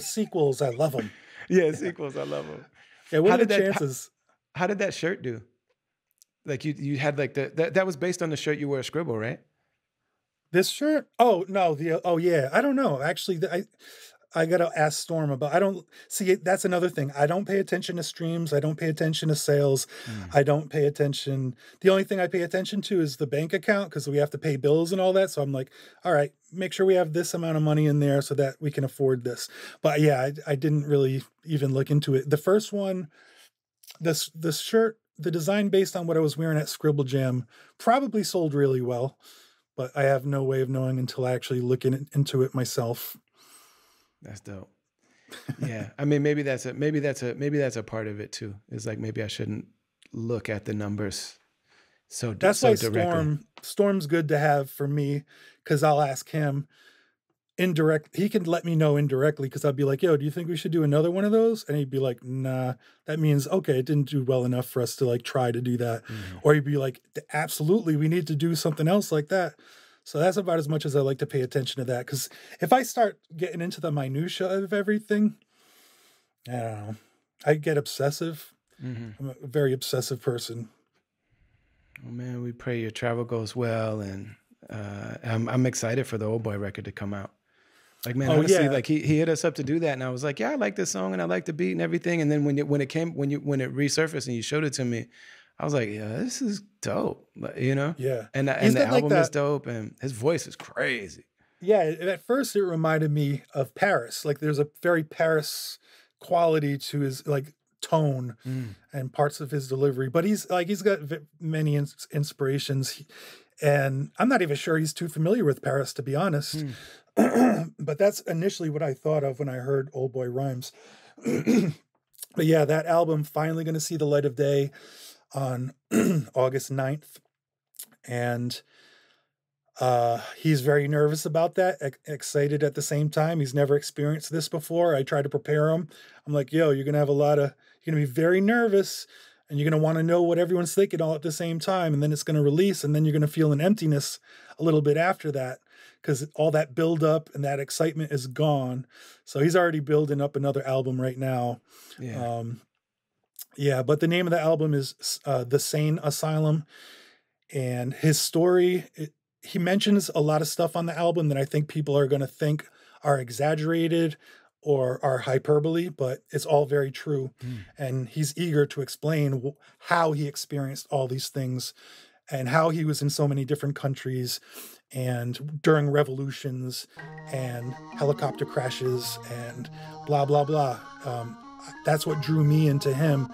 [SPEAKER 2] Sequels, I love them.
[SPEAKER 1] Yeah, sequels, I love them.
[SPEAKER 2] Yeah, what are the chances?
[SPEAKER 1] How did that shirt do? Like you had like that was based on the shirt you wore at Scribble, right?
[SPEAKER 2] This shirt? Oh no, yeah. I don't know. Actually, I gotta ask Storm about. I don't see. That's another thing. I don't pay attention to streams. I don't pay attention to sales. I don't pay attention. The only thing I pay attention to is the bank account because we have to pay bills and all that. So I'm like, all right, make sure we have this amount of money in there so that we can afford this. But yeah, I didn't really even look into it. The first one, this shirt, the design based on what I was wearing at Scribble Jam, probably sold really well. But I have no way of knowing until I actually look into it myself.
[SPEAKER 1] That's dope. Yeah, I mean, maybe that's a part of it too. It's like maybe I shouldn't look at the numbers so
[SPEAKER 2] that's
[SPEAKER 1] so
[SPEAKER 2] why
[SPEAKER 1] directly.
[SPEAKER 2] Storm's good to have for me because I'll ask him indirect. He can let me know indirectly because I'll be like, "Yo, do you think we should do another one of those?" And he'd be like, "Nah." That means okay, it didn't do well enough for us to like try to do that. Or he'd be like, "Absolutely, we need to do something else like that." So that's about as much as I like to pay attention to that. Because if I start getting into the minutia of everything, I don't know. I get obsessive. I'm a very obsessive person.
[SPEAKER 1] Well, man, we pray your travel goes well, and I'm excited for the Old Boy record to come out. Like, man,
[SPEAKER 2] Oh
[SPEAKER 1] honestly,
[SPEAKER 2] yeah,
[SPEAKER 1] like he hit us up to do that, and I was like, yeah, I like this song, and I like the beat and everything. And then when it resurfaced and you showed it to me, I was like, yeah, this is dope, you know.
[SPEAKER 2] yeah.
[SPEAKER 1] And
[SPEAKER 2] He's
[SPEAKER 1] the
[SPEAKER 2] got like
[SPEAKER 1] album is
[SPEAKER 2] that.
[SPEAKER 1] dope, and his voice is crazy.
[SPEAKER 2] Yeah, at first it reminded me of Paris. Like there's a very Paris quality to his like tone
[SPEAKER 1] Mm.
[SPEAKER 2] and parts of his delivery. But he's got many inspirations, and I'm not even sure he's too familiar with Paris, to be honest.
[SPEAKER 1] Mm.
[SPEAKER 2] But that's initially what I thought of when I heard Old Boy Rhymes. But yeah, that album finally going to see the light of day on August 9th. And he's very nervous about that, excited at the same time. He's never experienced this before. I tried to prepare him. I'm like, yo, you're going to have you're going to be very nervous, and you're going to want to know what everyone's thinking all at the same time. And then it's going to release, and then you're going to feel an emptiness a little bit after that, because all that buildup and that excitement is gone. So he's already building up another album right now.
[SPEAKER 1] Yeah.
[SPEAKER 2] Yeah, but the name of the album is The Sane Asylum. And his story, he mentions a lot of stuff on the album that I think people are going to think are exaggerated or are hyperbole, but it's all very true.
[SPEAKER 1] Mm.
[SPEAKER 2] And he's eager to explain how he experienced all these things and how he was in so many different countries and during revolutions and helicopter crashes and blah, blah, blah. That's what drew me into him,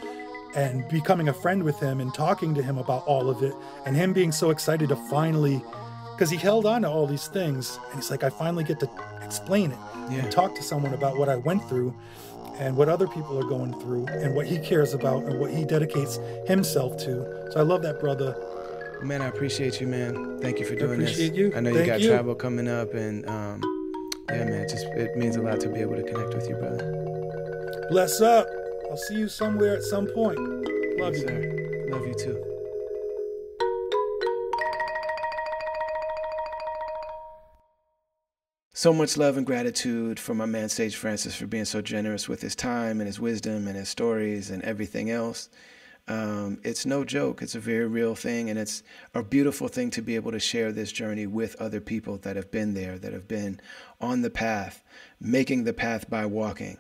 [SPEAKER 2] and becoming a friend with him and talking to him about all of it, and him being so excited to finally, because he held on to all these things, and he's like, I finally get to explain it and talk to someone about what I went through and what other people are going through and what he cares about and what he dedicates himself to. So I love that brother.
[SPEAKER 1] Man, I appreciate you, man. Thank you for doing this.
[SPEAKER 2] Appreciate you.
[SPEAKER 1] I know you
[SPEAKER 2] Thank
[SPEAKER 1] got
[SPEAKER 2] you.
[SPEAKER 1] travel coming up, and yeah, man, it means a lot to be able to connect with you, brother.
[SPEAKER 2] Bless up. I'll see you somewhere at some point. Love
[SPEAKER 1] Yes,
[SPEAKER 2] you.
[SPEAKER 1] sir. Love you too. So much love and gratitude for my man Sage Francis for being so generous with his time and his wisdom and his stories and everything else. It's no joke. It's a very real thing, and it's a beautiful thing to be able to share this journey with other people that have been there, that have been on the path, making the path by walking,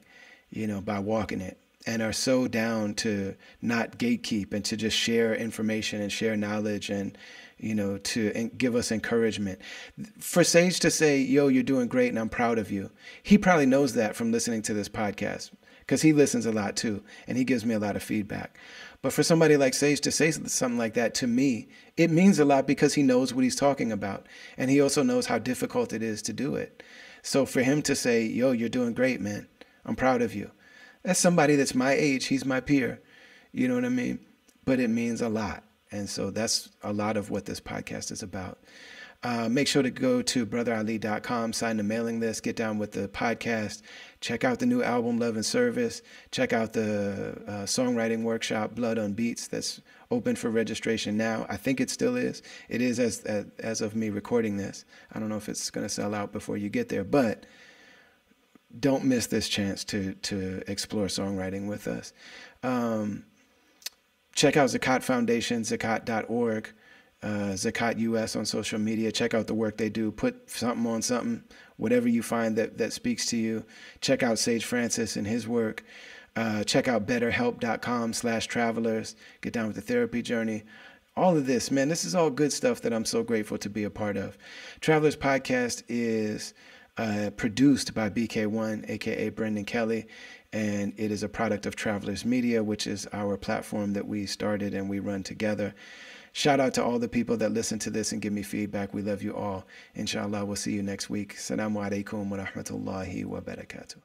[SPEAKER 1] by walking it, and are so down to not gatekeep and to just share information and share knowledge and, to give us encouragement. For Sage to say, yo, you're doing great and I'm proud of you, he probably knows that from listening to this podcast, because he listens a lot too, and he gives me a lot of feedback. But for somebody like Sage to say something like that to me, it means a lot, because he knows what he's talking about. And he also knows how difficult it is to do it. So for him to say, yo, you're doing great, man, I'm proud of you. That's somebody that's my age. He's my peer. You know what I mean? But it means a lot. And so that's a lot of what this podcast is about. Make sure to go to brotherali.com, sign the mailing list, get down with the podcast, check out the new album, Love and Service, check out the songwriting workshop, Blood on Beats, that's open for registration now. I think it still is. It is as of me recording this. I don't know if it's going to sell out before you get there, but don't miss this chance to explore songwriting with us. Check out Zakat Foundation, zakat.org. Zakat US on social media. Check out the work they do. Put something on something, whatever you find that speaks to you. Check out Sage Francis and his work. Check out betterhelp.com/travelers. Get down with the therapy journey. All of this, man, this is all good stuff that I'm so grateful to be a part of. Travelers Podcast is produced by BK1, aka Brendan Kelly, and it is a product of Travelers Media, which is our platform that we started and we run together. Shout out to all the people that listen to this and give me feedback. We love you all. Inshallah, we'll see you next week. Assalamu alaikum wa rahmatullahi wa barakatuh.